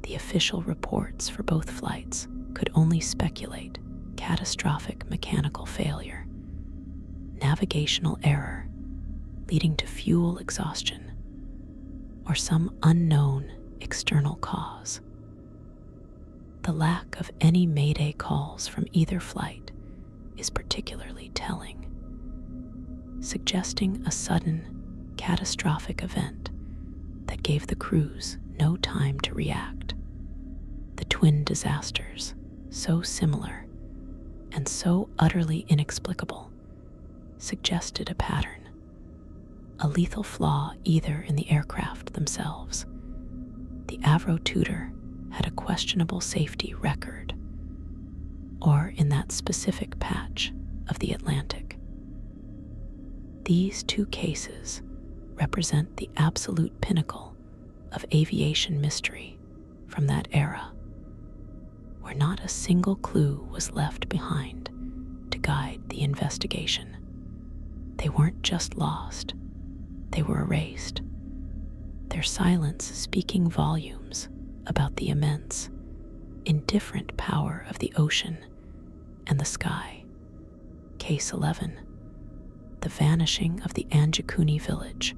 [SPEAKER 1] The official reports for both flights could only speculate catastrophic mechanical failure, navigational error leading to fuel exhaustion, or some unknown external cause. The lack of any mayday calls from either flight is particularly telling, suggesting a sudden, catastrophic event that gave the crews no time to react. The twin disasters, so similar and so utterly inexplicable, suggested a pattern, a lethal flaw either in the aircraft themselves. The Avro Tudor had a questionable safety record, or in that specific patch of the Atlantic. These two cases represent the absolute pinnacle of aviation mystery from that era, where not a single clue was left behind to guide the investigation. They weren't just lost, they were erased, their silence speaking volumes about the immense, indifferent power of the ocean and the sky. Case 11, the vanishing of the Anjikuni village,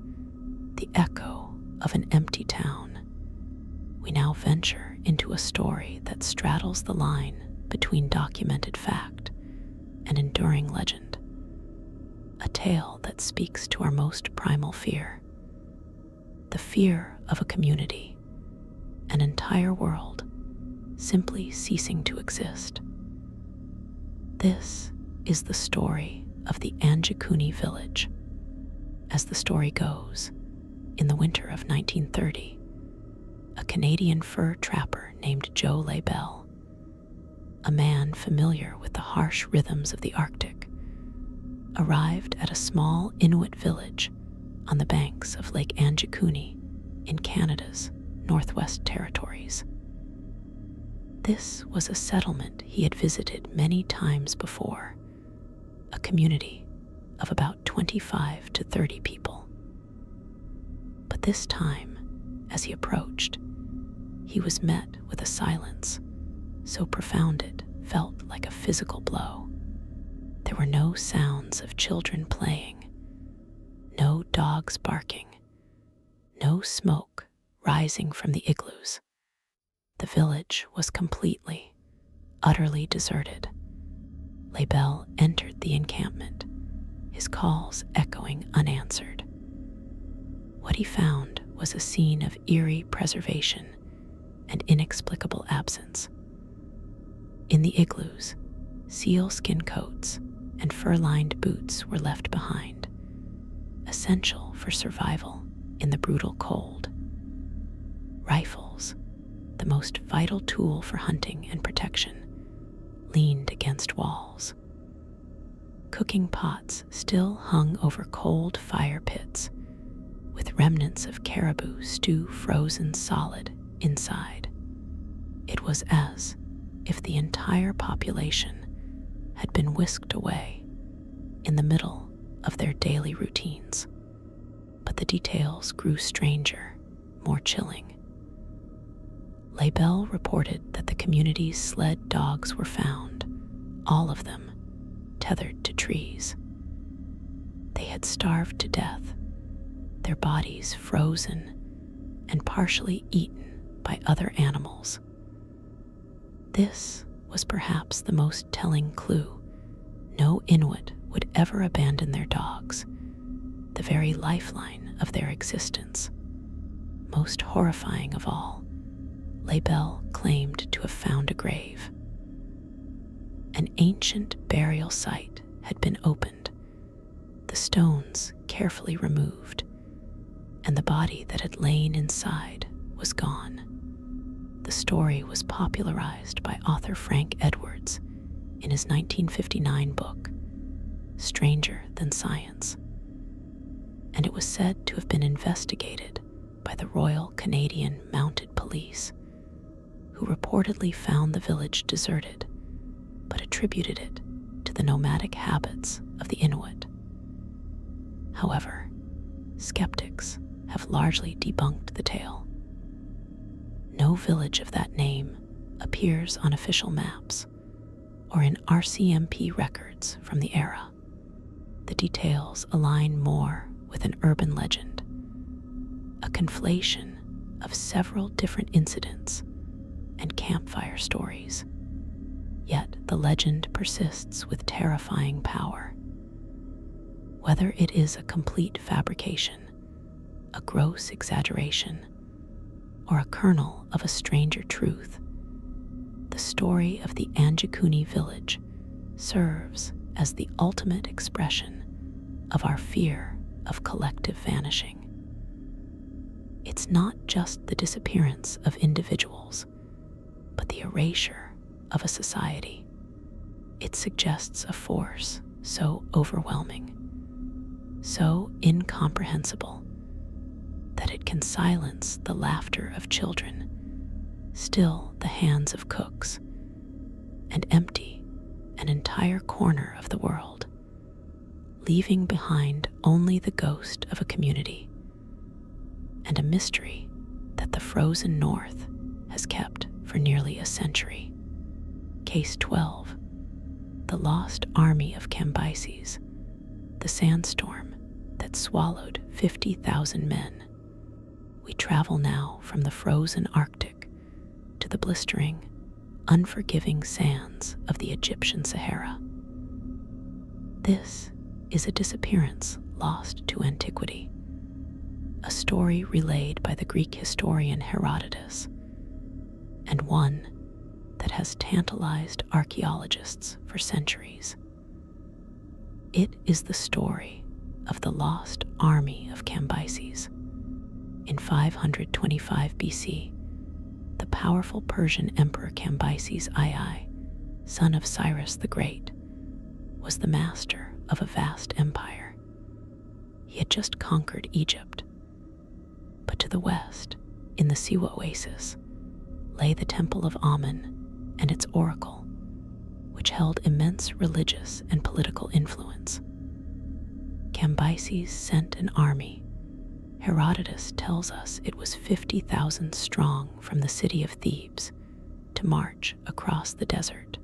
[SPEAKER 1] the echo of an empty town. We now venture into a story that straddles the line between documented fact and enduring legend, a tale that speaks to our most primal fear, the fear of a community, an entire world simply ceasing to exist. This is the story of the Anjikuni village. As the story goes, in the winter of 1930, a Canadian fur trapper named Joe Labelle, a man familiar with the harsh rhythms of the Arctic, arrived at a small Inuit village on the banks of Lake Anjikuni in Canada's Northwest Territories. This was a settlement he had visited many times before, a community of about 25 to 30 people. But this time, as he approached, he was met with a silence so profound it felt like a physical blow. There There were no sounds of children playing, no dogs barking, no smoke rising from the igloos. The village was completely, utterly deserted. Lebel entered the encampment, his calls echoing unanswered. What he found was a scene of eerie preservation and inexplicable absence. In the igloos, sealskin coats and fur-lined boots were left behind, essential for survival in the brutal cold. Rifles, the most vital tool for hunting and protection, leaned against walls. Cooking pots still hung over cold fire pits, with remnants of caribou stew frozen solid inside. It was as if the entire population had been whisked away in the middle of their daily routines. But the details grew stranger, more chilling. Lebel reported that the community's sled dogs were found, all of them tethered to trees. They had starved to death, their bodies frozen and partially eaten by other animals. This was perhaps the most telling clue. No Inuit would ever abandon their dogs, the very lifeline of their existence. Most horrifying of all, Lebel claimed to have found a grave. An ancient burial site had been opened, the stones carefully removed, and the body that had lain inside was gone. The story was popularized by author Frank Edwards in his 1959 book, Stranger Than Science, and it was said to have been investigated by the Royal Canadian Mounted Police, who reportedly found the village deserted, but attributed it to the nomadic habits of the Inuit. However, skeptics have largely debunked the tale. No village of that name appears on official maps or in RCMP records from the era. The details align more with an urban legend, a conflation of several different incidents and campfire stories. Yet the legend persists with terrifying power. Whether it is a complete fabrication, a gross exaggeration, or a kernel of a stranger truth, the story of the Anjikuni village serves as the ultimate expression of our fear of collective vanishing. It's not just the disappearance of individuals, but the erasure of a society. It suggests a force so overwhelming, so incomprehensible, that it can silence the laughter of children, still the hands of cooks, and empty an entire corner of the world, leaving behind only the ghost of a community and a mystery that the frozen North has kept for nearly a century. Case 12, the lost army of Cambyses, the sandstorm that swallowed 50,000 men. We travel now from the frozen Arctic to the blistering, unforgiving sands of the Egyptian Sahara. This is a disappearance lost to antiquity, a story relayed by the Greek historian Herodotus, and one that has tantalized archaeologists for centuries. It is the story of the lost army of Cambyses. In 525 BC, the powerful Persian emperor Cambyses II, son of Cyrus the Great, was the master of a vast empire. He had just conquered Egypt, but to the west, in the Siwa oasis, lay the temple of Amun and its oracle, which held immense religious and political influence. Cambyses sent an army. Herodotus tells us it was 50,000 strong from the city of Thebes to march across the desert,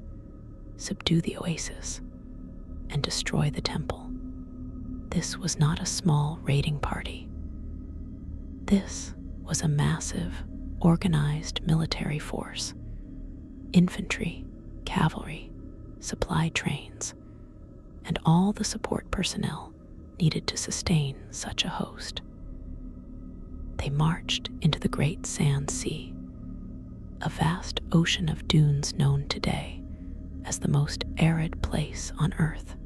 [SPEAKER 1] subdue the oasis, and destroy the temple. This was not a small raiding party. This was a massive, organized military force. Infantry, cavalry, supply trains, and all the support personnel needed to sustain such a host. They marched into the Great Sand Sea, a vast ocean of dunes known today as the most arid place on Earth.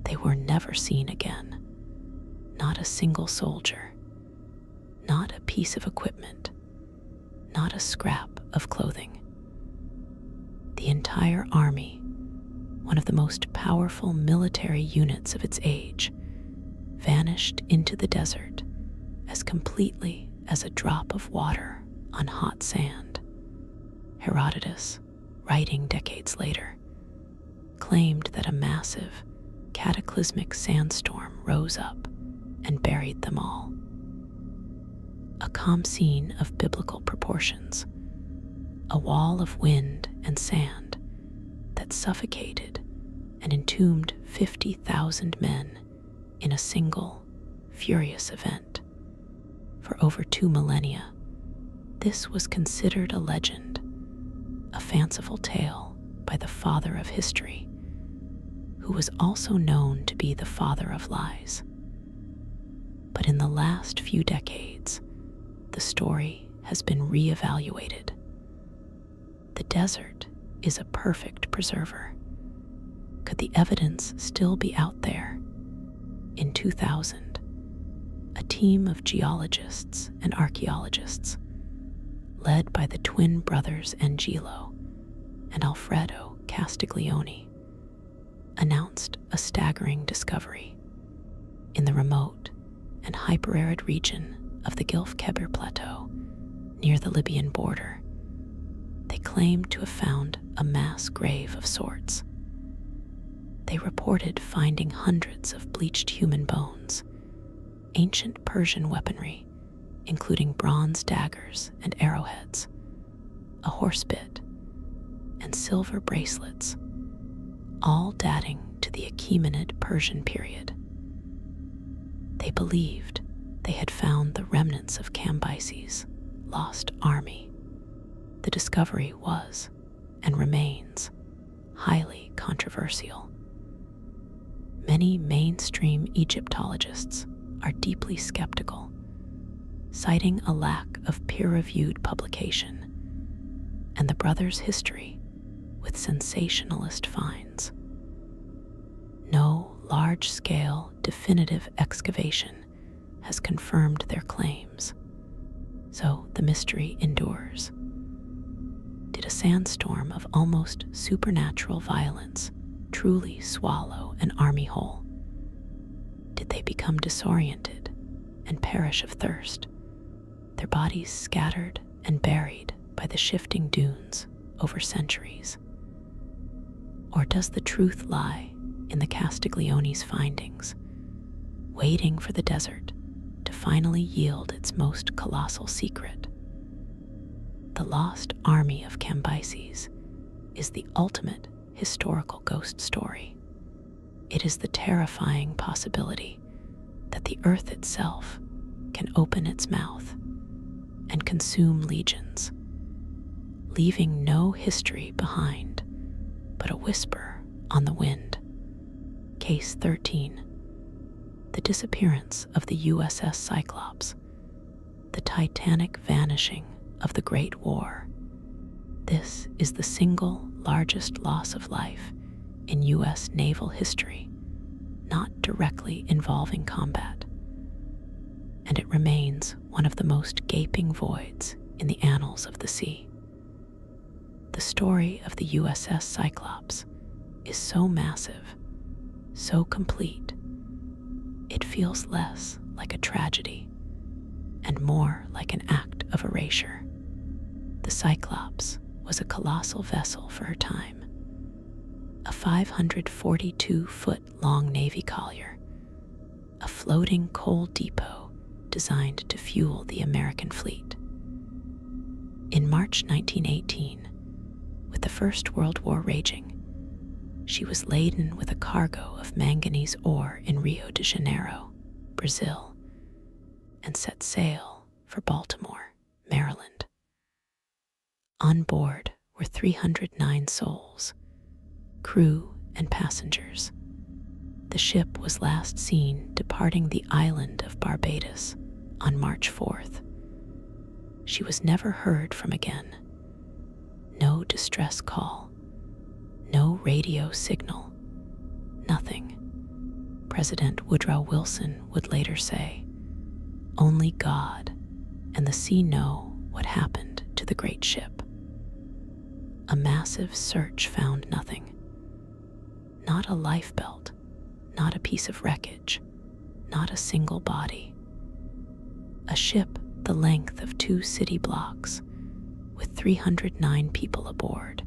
[SPEAKER 1] They were never seen again. Not a single soldier, not a piece of equipment, not a scrap of clothing. The entire army, one of the most powerful military units of its age, vanished into the desert as completely as a drop of water on hot sand. Herodotus, writing decades later, claimed that a massive, cataclysmic sandstorm rose up and buried them all. A calm scene of biblical proportions, a wall of wind and sand that suffocated and entombed 50,000 men in a single, furious event. For over 2 millennia, this was considered a legend, a fanciful tale by the father of history, who was also known to be the father of lies. But in the last few decades, the story has been re-evaluated. The desert is a perfect preserver. Could the evidence still be out there? In 2000, a team of geologists and archaeologists, led by the twin brothers Angelo and Alfredo Castiglione, announced a staggering discovery. In the remote and hyper-arid region of the Gilf Kebir Plateau, near the Libyan border, they claimed to have found a mass grave of sorts. They reported finding hundreds of bleached human bones, ancient Persian weaponry, including bronze daggers and arrowheads, a horse bit, and silver bracelets, all dating to the Achaemenid Persian period. They believed they had found the remnants of Cambyses' lost army. The discovery was, and remains, highly controversial. Many mainstream Egyptologists are deeply skeptical, citing a lack of peer-reviewed publication and the brothers' history with sensationalist finds. No large-scale, definitive excavation has confirmed their claims, so the mystery endures. Did a sandstorm of almost supernatural violence truly swallow an army whole? Did they become disoriented and perish of thirst, their bodies scattered and buried by the shifting dunes over centuries? Or does the truth lie in the Castiglione's findings, waiting for the desert to finally yield its most colossal secret? The lost army of Cambyses is the ultimate historical ghost story. It is the terrifying possibility that the earth itself can open its mouth and consume legions, leaving no history behind but a whisper on the wind. Case 13. The disappearance of the USS Cyclops, the titanic vanishing of the Great War. This is the single largest loss of life in U.S. naval history, not directly involving combat. And it remains one of the most gaping voids in the annals of the sea. The story of the USS Cyclops is so massive, so complete, it feels less like a tragedy and more like an act of erasure. The Cyclops was a colossal vessel for her time, a 542-foot-long Navy collier, a floating coal depot designed to fuel the American fleet. In March 1918, with the First World War raging, She was laden with a cargo of manganese ore in Rio de Janeiro, Brazil, and set sail for Baltimore, Maryland. On board were 309 souls, crew and passengers. The ship was last seen departing the island of Barbados on March 4th. She was never heard from again. No distress call, no radio signal, nothing. President Woodrow Wilson would later say, "Only God and the sea know what happened to the great ship." A massive search found nothing. Not a lifebelt, not a piece of wreckage, not a single body. A ship the length of 2 city blocks, with 309 people aboard,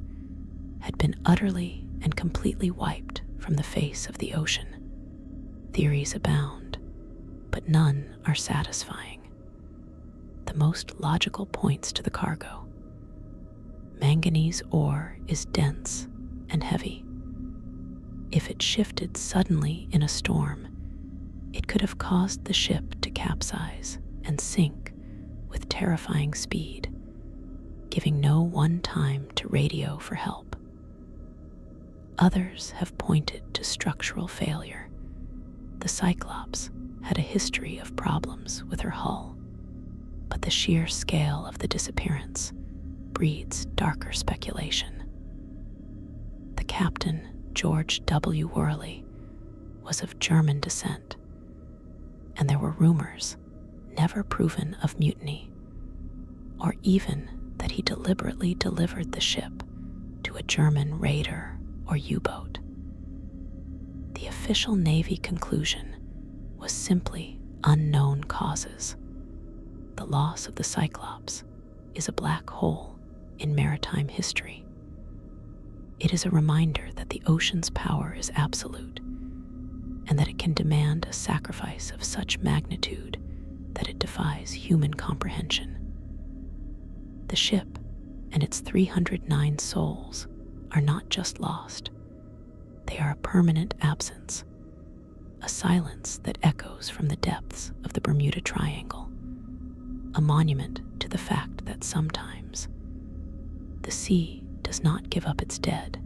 [SPEAKER 1] had been utterly and completely wiped from the face of the ocean. Theories abound, but none are satisfying. The most logical points to the cargo. Manganese ore is dense and heavy. If it shifted suddenly in a storm, it could have caused the ship to capsize and sink with terrifying speed, giving no one time to radio for help. Others have pointed to structural failure. The Cyclops had a history of problems with her hull, but the sheer scale of the disappearance breeds darker speculation. The captain, George W. Worley, was of German descent, and there were rumors, never proven, of mutiny, or even that he deliberately delivered the ship to a German raider or U-boat. The official Navy conclusion was simply unknown causes. The loss of the Cyclops is a black hole in maritime history. It is a reminder that the ocean's power is absolute, and that it can demand a sacrifice of such magnitude that it defies human comprehension. The ship and its 309 souls are not just lost. They are a permanent absence, a silence that echoes from the depths of the Bermuda Triangle, a monument to the fact that sometimes the sea does not give up its dead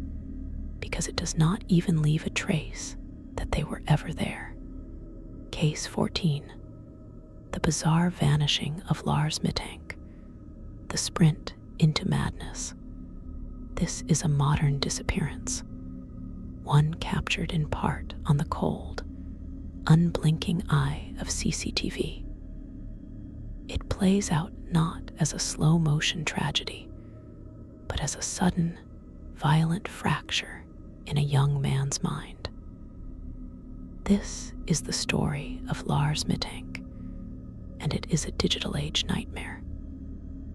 [SPEAKER 1] because it does not even leave a trace that they were ever there. Case 14. The bizarre vanishing of Lars Mittank, the sprint into madness. This is a modern disappearance, one captured in part on the cold, unblinking eye of CCTV. It plays out not as a slow-motion tragedy, but as a sudden, violent fracture in a young man's mind. This is the story of Lars Mittank, and it is a digital age nightmare.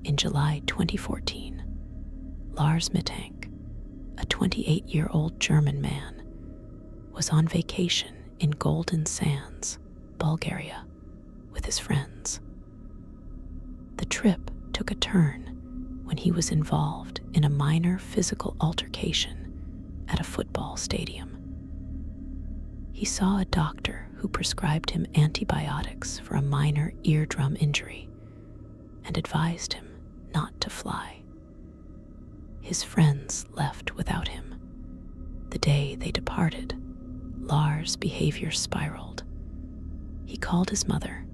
[SPEAKER 1] In July 2014, Lars Mittank, a 28-year-old German man, was on vacation in Golden Sands, Bulgaria, with his friends. The trip took a turn when he was involved in a minor physical altercation at a football stadium. He saw a doctor who prescribed him antibiotics for a minor eardrum injury and advised him not to fly. His friends left without him. The day they departed, Lars' behavior spiraled. He called his mother,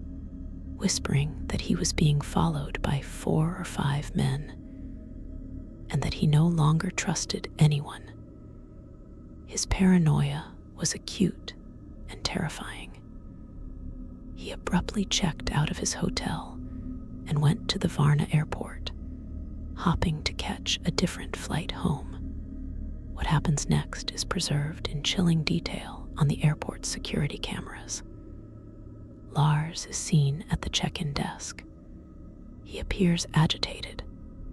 [SPEAKER 1] whispering that he was being followed by 4 or 5 men, and that he no longer trusted anyone. His paranoia was acute and terrifying. He abruptly checked out of his hotel and went to the Varna airport, hopping to catch a different flight home. What happens next is preserved in chilling detail on the airport's security cameras. Lars is seen at the check-in desk. He appears agitated,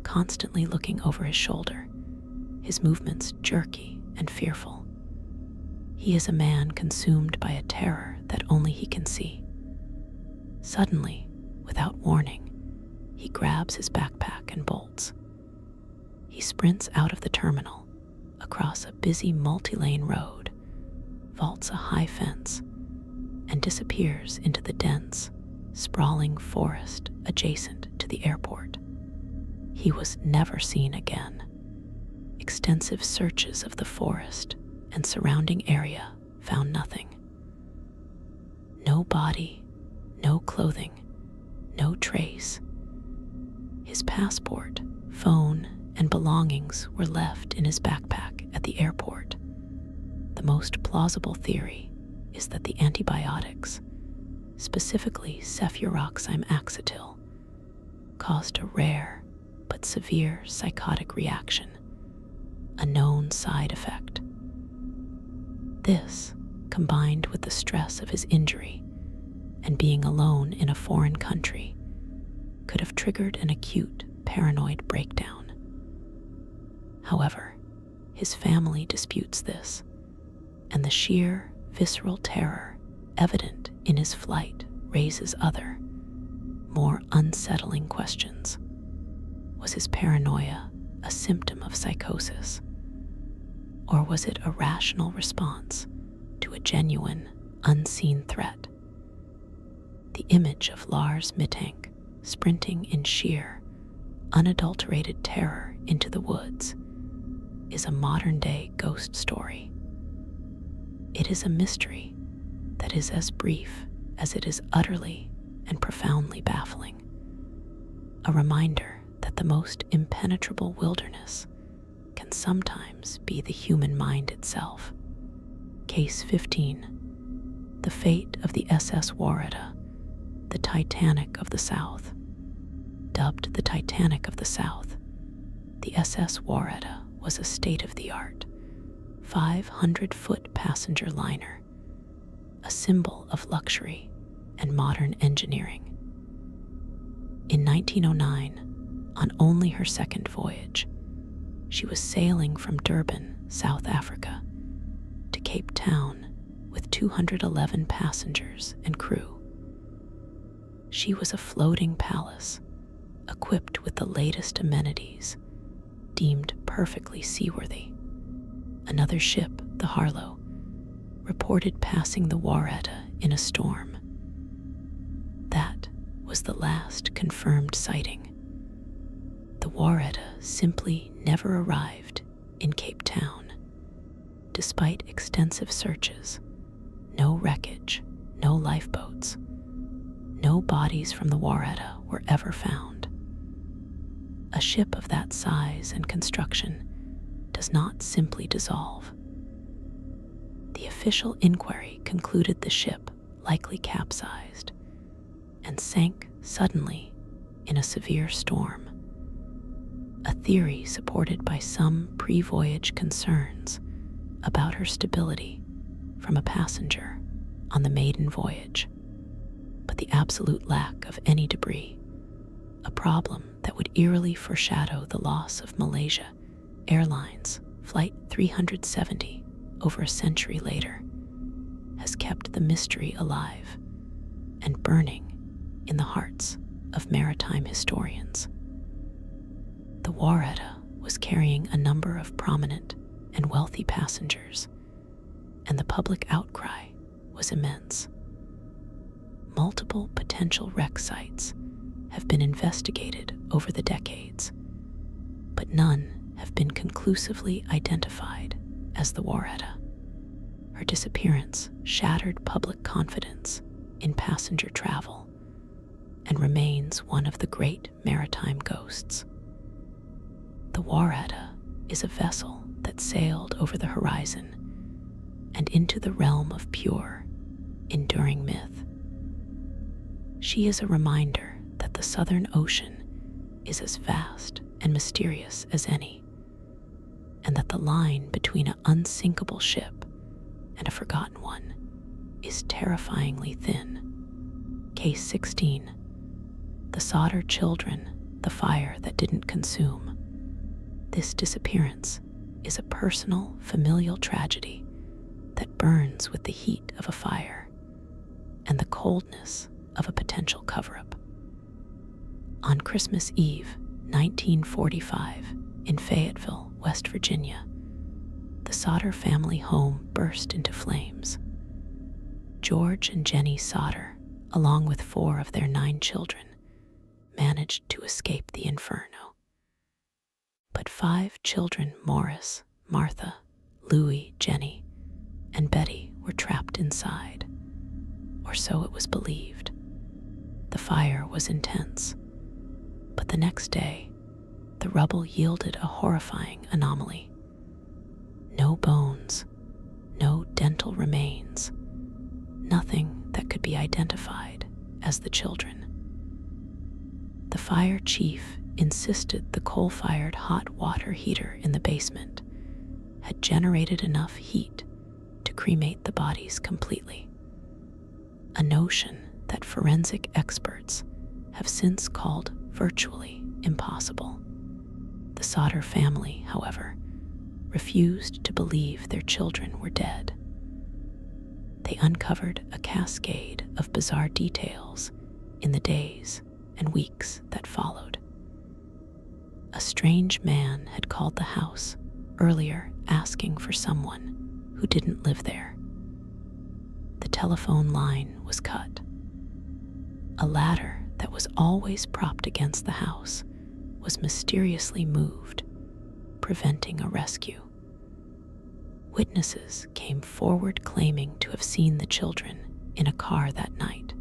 [SPEAKER 1] constantly looking over his shoulder, his movements jerky and fearful. He is a man consumed by a terror that only he can see. Suddenly, without warning, he grabs his backpack and bolts. He sprints out of the terminal, a across a busy multi-lane road, vaults a high fence, and disappears into the dense, sprawling forest adjacent to the airport. He was never seen again. Extensive searches of the forest and surrounding area found nothing. No body, no clothing, no trace. His passport, phone, and belongings were left in his backpack at the airport. The most plausible theory is that the antibiotics, specifically cefuroxime axetil, caused a rare but severe psychotic reaction, a known side effect. This, combined with the stress of his injury and being alone in a foreign country, could have triggered an acute paranoid breakdown. However, his family disputes this, and the sheer, visceral terror evident in his flight raises other, more unsettling questions. Was his paranoia a symptom of psychosis? Or was it a rational response to a genuine, unseen threat? The image of Lars Mittank sprinting in sheer, unadulterated terror into the woods is a modern-day ghost story. It is a mystery that is as brief as it is utterly and profoundly baffling. A reminder that the most impenetrable wilderness can sometimes be the human mind itself. Case 15. The fate of the SS Warretta, the Titanic of the South. Dubbed the Titanic of the South, the SS Warretta was a state-of-the-art 500-foot passenger liner, a symbol of luxury and modern engineering. In 1909, on only her second voyage, she was sailing from Durban, South Africa, to Cape Town with 211 passengers and crew. She was a floating palace, equipped with the latest amenities, deemed perfectly seaworthy. Another ship, the Harlow, reported passing the Warretta in a storm. That was the last confirmed sighting. The Warretta simply never arrived in Cape Town. Despite extensive searches, no wreckage, no lifeboats, no bodies from the Warretta were ever found. A ship of that size and construction does not simply dissolve. The official inquiry concluded the ship likely capsized and sank suddenly in a severe storm, a theory supported by some pre-voyage concerns about her stability from a passenger on the maiden voyage, but the absolute lack of any debris, a problem that would eerily foreshadow the loss of Malaysia Airlines Flight 370 over a century later, has kept the mystery alive and burning in the hearts of maritime historians. The Warretta was carrying a number of prominent and wealthy passengers, and the public outcry was immense. Multiple potential wreck sites have been investigated over the decades, but none have been conclusively identified as the Warretta. Her disappearance shattered public confidence in passenger travel and remains one of the great maritime ghosts. The Warretta is a vessel that sailed over the horizon and into the realm of pure, enduring myth. She is a reminder that the Southern Ocean is as vast and mysterious as any, and that the line between an unsinkable ship and a forgotten one is terrifyingly thin. Case 16. The Sodder Children, the fire that didn't consume. This disappearance is a personal, familial tragedy that burns with the heat of a fire and the coldness of a potential cover-up. On Christmas Eve, 1945, in Fayetteville, West Virginia, Sodder family home burst into flames. George and Jenny Sodder, along with 4 of their 9 children, managed to escape the inferno. But 5 children, Morris, Martha, Louis, Jenny, and Betty, were trapped inside, or so it was believed. The fire was intense, but the next day, the rubble yielded a horrifying anomaly. No bones, no dental remains, nothing that could be identified as the children. The fire chief insisted the coal-fired hot water heater in the basement had generated enough heat to cremate the bodies completely, a notion that forensic experts have since called virtually impossible. The Sodder family, however, refused to believe their children were dead. They uncovered a cascade of bizarre details in the days and weeks that followed. A strange man had called the house earlier asking for someone who didn't live there. The telephone line was cut. A ladder that was always propped against the house was mysteriously moved, preventing a rescue. Witnesses came forward claiming to have seen the children in a car that night.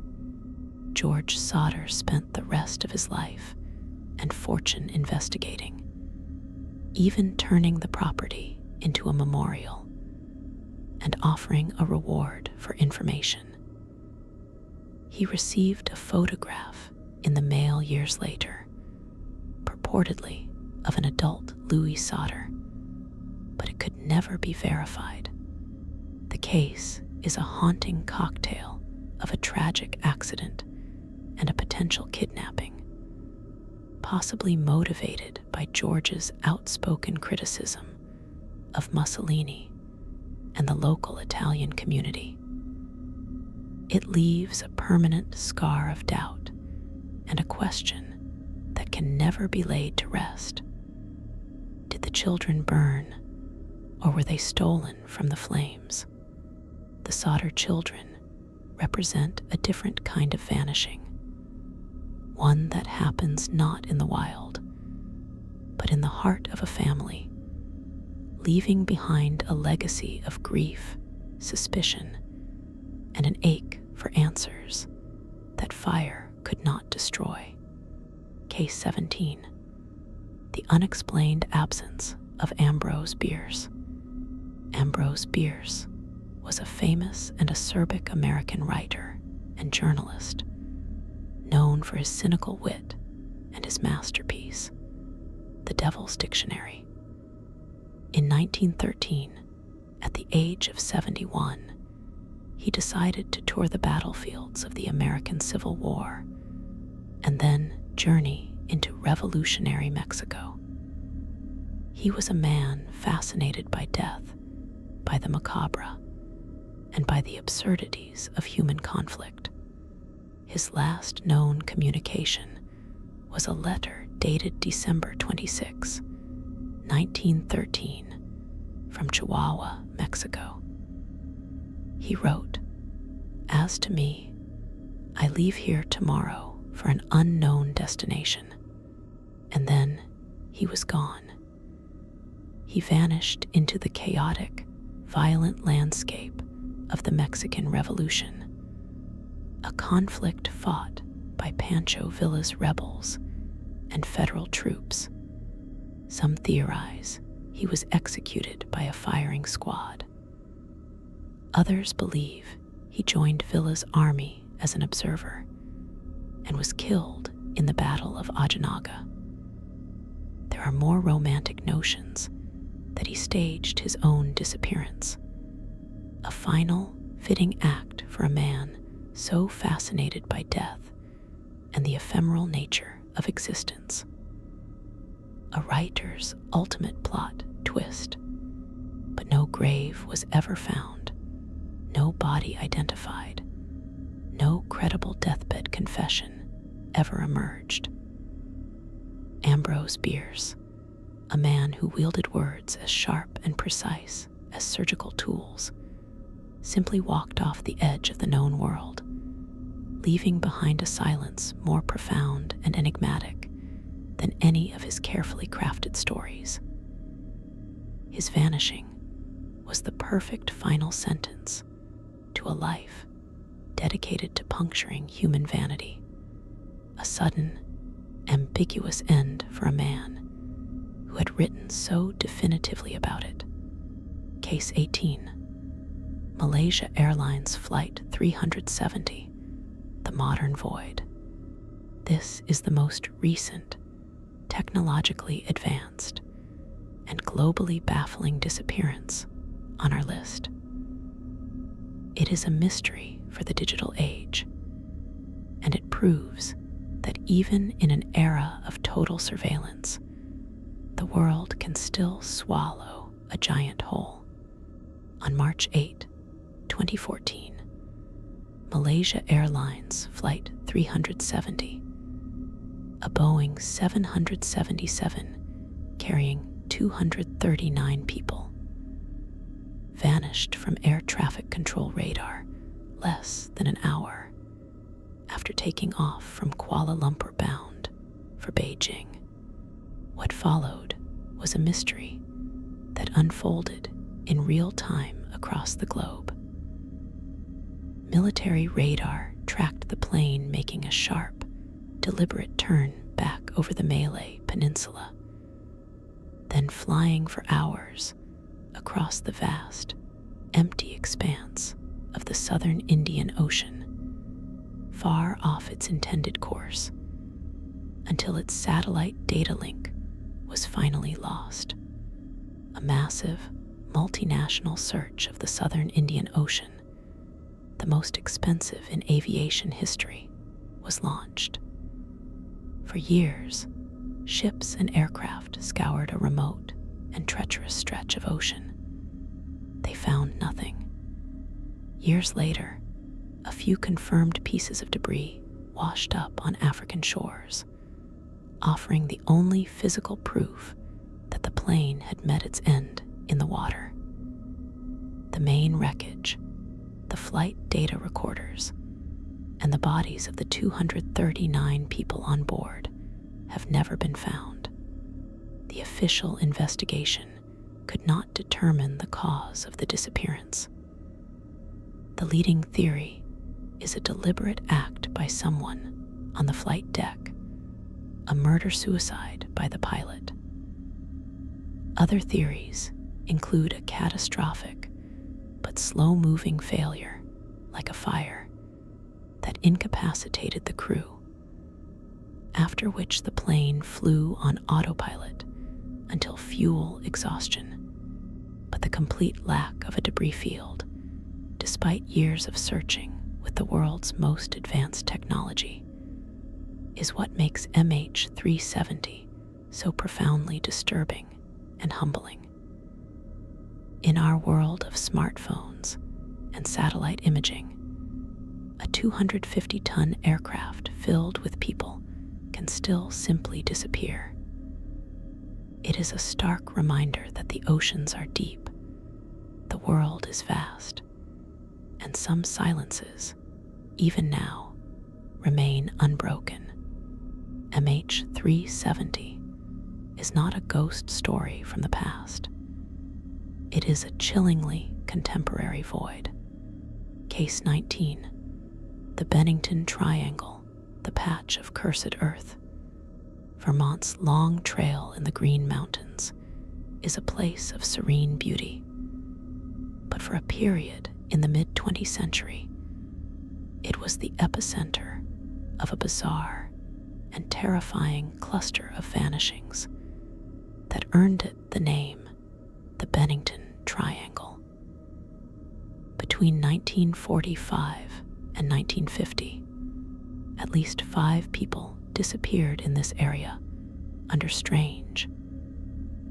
[SPEAKER 1] George Sodder spent the rest of his life and fortune investigating, even turning the property into a memorial and offering a reward for information. He received a photograph in the mail years later, purportedly of an adult Louis Sodder, but it could never be verified. The case is a haunting cocktail of a tragic accident and a potential kidnapping, possibly motivated by George's outspoken criticism of Mussolini and the local Italian community. It leaves a permanent scar of doubt and a question that can never be laid to rest. Did the children burn, or were they stolen from the flames? The Sodder children represent a different kind of vanishing, one that happens not in the wild, but in the heart of a family, leaving behind a legacy of grief, suspicion, and an ache for answers that fire could not destroy. Case 17. The unexplained absence of Ambrose Bierce. Ambrose Bierce was a famous and acerbic American writer and journalist, known for his cynical wit and his masterpiece, The Devil's Dictionary. In 1913, at the age of 71, he decided to tour the battlefields of the American Civil War and then journey into revolutionary Mexico. He was a man fascinated by death, by the macabre, and by the absurdities of human conflict. His last known communication was a letter dated December 26, 1913, from Chihuahua, Mexico. He wrote, "As to me, I leave here tomorrow for an unknown destination." And then he was gone. He vanished into the chaotic, violent landscape of the Mexican Revolution, a conflict fought by Pancho Villa's rebels and federal troops. Some theorize he was executed by a firing squad. Others believe he joined Villa's army as an observer and was killed in the Battle of Ojinaga. There are more romantic notions that he staged his own disappearance, a final, fitting act for a man so fascinated by death and the ephemeral nature of existence. A writer's ultimate plot twist, but no grave was ever found, no body identified, no credible deathbed confession ever emerged. Ambrose Bierce, a man who wielded words as sharp and precise as surgical tools, simply walked off the edge of the known world, leaving behind a silence more profound and enigmatic than any of his carefully crafted stories. His vanishing was the perfect final sentence to a life dedicated to puncturing human vanity, a sudden, ambiguous end for a man who had written so definitively about it. Case 18. Malaysia Airlines Flight 370, The Modern Void. This is the most recent, technologically advanced, and globally baffling disappearance on our list. It is a mystery for the digital age, and it proves that even in an era of total surveillance, the world can still swallow a giant whole. On March 8, 2014, Malaysia Airlines Flight 370, a Boeing 777 carrying 239 people, vanished from air traffic control radar less than an hour after taking off from Kuala Lumpur bound for Beijing. What followed was a mystery that unfolded in real time across the globe. Military radar tracked the plane making a sharp, deliberate turn back over the Malay Peninsula, then flying for hours across the vast, empty expanse of the southern Indian Ocean, far off its intended course, until its satellite data link was finally lost. A massive, multinational search of the southern Indian Ocean, the most expensive in aviation history, was launched. For years, ships and aircraft scoured a remote and treacherous stretch of ocean. They found nothing. Years later, a few confirmed pieces of debris washed up on African shores, offering the only physical proof that the plane had met its end in the water. The main wreckage, the flight data recorders, and the bodies of the 239 people on board have never been found. The official investigation could not determine the cause of the disappearance. The leading theory is a deliberate act by someone on the flight deck, a murder-suicide by the pilot. Other theories include a catastrophic but slow-moving failure, like a fire, that incapacitated the crew, after which the plane flew on autopilot until fuel exhaustion. But the complete lack of a debris field, despite years of searching with the world's most advanced technology, is what makes MH370 so profoundly disturbing and humbling. In our world of smartphones and satellite imaging, a 250-ton aircraft filled with people can still simply disappear. It is a stark reminder that the oceans are deep, the world is vast, and some silences, even now, remain unbroken. MH370 is not a ghost story from the past. It is a chillingly contemporary void. Case 19. The Bennington Triangle, the patch of cursed earth. Vermont's long trail in the Green Mountains is a place of serene beauty. But for a period in the mid-20th century, it was the epicenter of a bizarre and terrifying cluster of vanishings that earned it the name the Bennington Triangle. Between 1945 and 1950, at least 5 people disappeared in this area under strange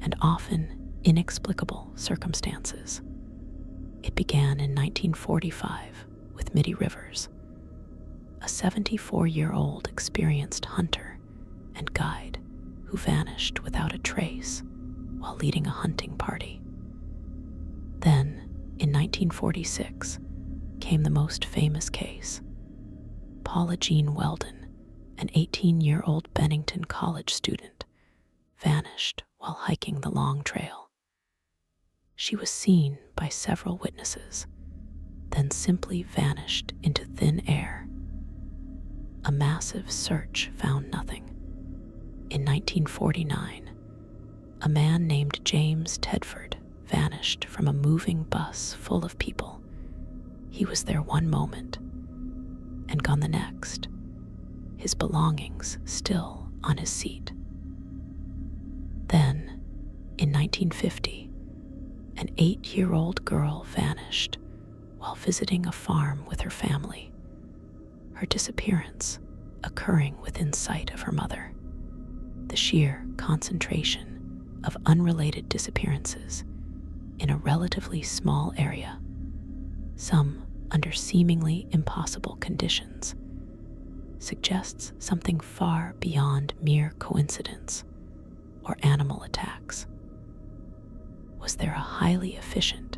[SPEAKER 1] and often inexplicable circumstances. It began in 1945 with Mitty Rivers, a 74-year-old experienced hunter and guide who vanished without a trace while leading a hunting party. Then, 1946 came the most famous case. Paula Jean Weldon, an 18-year-old Bennington College student, vanished while hiking the Long Trail. She was seen by several witnesses, then simply vanished into thin air. A massive search found nothing. In 1949, a man named James Tedford vanished from a moving bus full of people. He was there one moment and gone the next, his belongings still on his seat. Then, in 1950, an 8-year-old girl vanished while visiting a farm with her family, her disappearance occurring within sight of her mother. The sheer concentration of unrelated disappearances in a relatively small area, some under seemingly impossible conditions, suggests something far beyond mere coincidence or animal attacks. Was there a highly efficient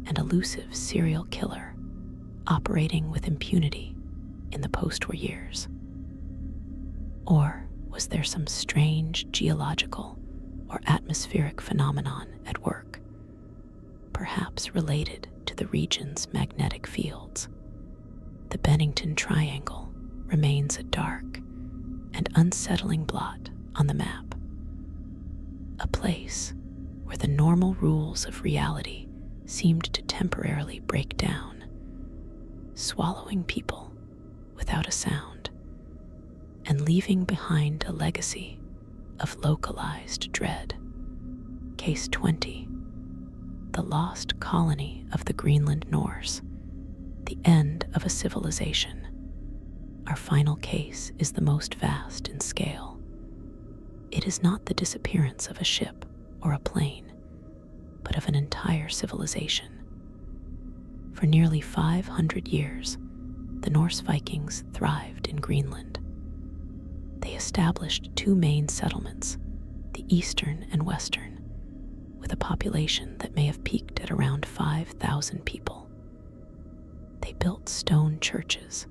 [SPEAKER 1] and elusive serial killer operating with impunity in the post-war years? Or was there some strange geological or atmospheric phenomenon at work, perhaps related to the region's magnetic fields? The Bennington Triangle remains a dark and unsettling blot on the map, a place where the normal rules of reality seemed to temporarily break down, swallowing people without a sound, and leaving behind a legacy of localized dread. Case 20, the lost colony of the Greenland Norse, the end of a civilization. Our final case is the most vast in scale. It is not the disappearance of a ship or a plane, but of an entire civilization. For nearly 500 years, the Norse Vikings thrived in Greenland. They established two main settlements, the eastern and western, with a population that may have peaked at around 5,000 people. They built stone churches,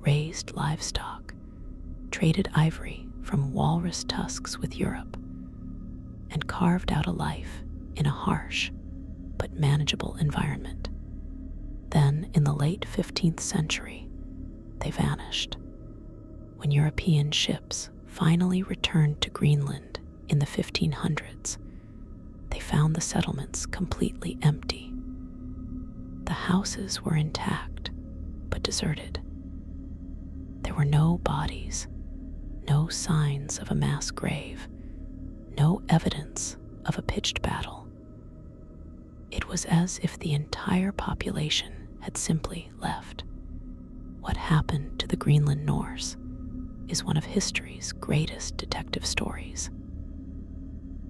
[SPEAKER 1] raised livestock, traded ivory from walrus tusks with Europe, and carved out a life in a harsh but manageable environment. Then, in the late 15th century, they vanished. When European ships finally returned to Greenland in the 1500s, they found the settlements completely empty. The houses were intact, but deserted. There were no bodies, no signs of a mass grave, no evidence of a pitched battle. It was as if the entire population had simply left. What happened to the Greenland Norse is one of history's greatest detective stories.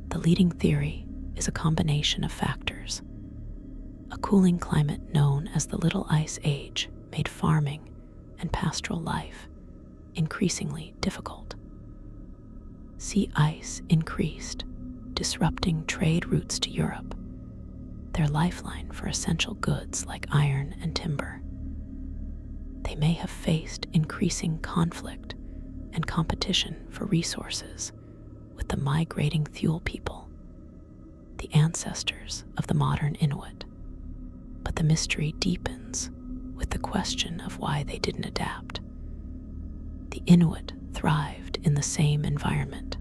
[SPEAKER 1] The leading theory is a combination of factors. A cooling climate known as the Little Ice Age made farming and pastoral life increasingly difficult. Sea ice increased, disrupting trade routes to Europe, their lifeline for essential goods like iron and timber. They may have faced increasing conflict and competition for resources with the migrating Thule people, the ancestors of the modern Inuit. But the mystery deepens with the question of why they didn't adapt. The Inuit thrived in the same environment.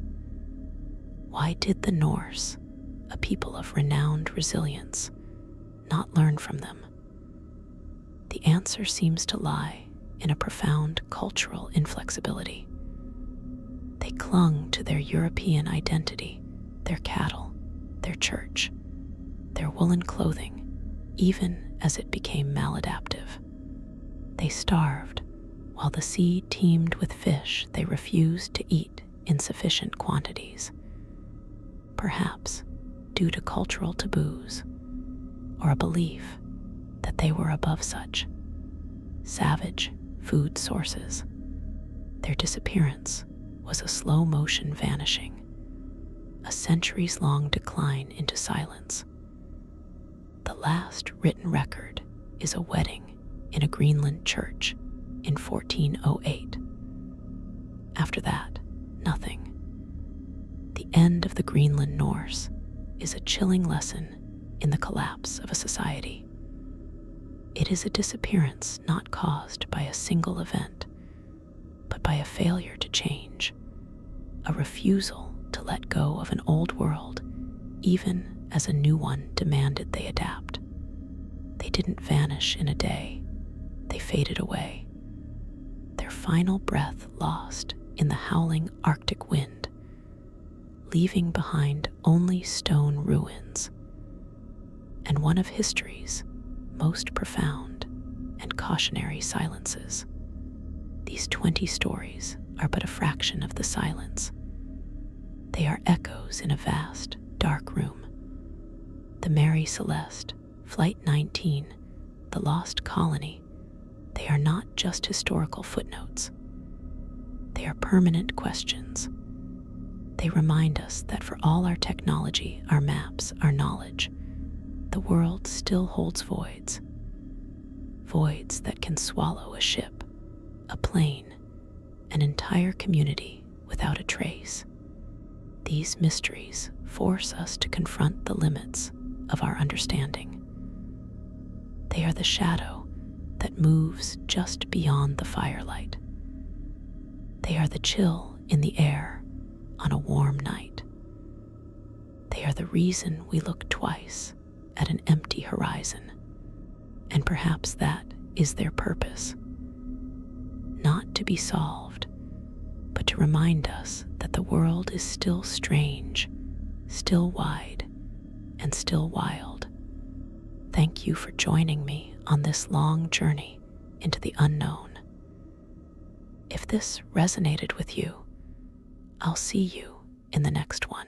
[SPEAKER 1] Why did the Norse, a people of renowned resilience, not learn from them? The answer seems to lie in a profound cultural inflexibility. They clung to their European identity, their cattle, their church, their woolen clothing, even as it became maladaptive. They starved while the sea teemed with fish they refused to eat in sufficient quantities, perhaps due to cultural taboos or a belief that they were above such savage food sources. Their disappearance was a slow-motion vanishing, a centuries-long decline into silence. The last written record is a wedding in a Greenland church in 1408. After that, nothing. The end of the Greenland Norse is a chilling lesson in the collapse of a society. It is a disappearance not caused by a single event, but by a failure to change, a refusal to let go of an old world even as a new one demanded they adapt. They didn't vanish in a day, they faded away, their final breath lost in the howling Arctic wind, leaving behind only stone ruins, and one of history's most profound and cautionary silences. These 20 stories are but a fraction of the silence. They are echoes in a vast, dark room. The Mary Celeste, Flight 19, the Lost Colony, they are not just historical footnotes. They are permanent questions. They remind us that for all our technology, our maps, our knowledge, the world still holds voids. Voids that can swallow a ship, a plane, an entire community without a trace. These mysteries force us to confront the limits of our understanding. They are the shadow that moves just beyond the firelight. They are the chill in the air on a warm night. They are the reason we look twice at an empty horizon, and perhaps that is their purpose. Not to be solved, but to remind us that the world is still strange, still wide, and still wild. Thank you for joining me on this long journey into the unknown. If this resonated with you, I'll see you in the next one.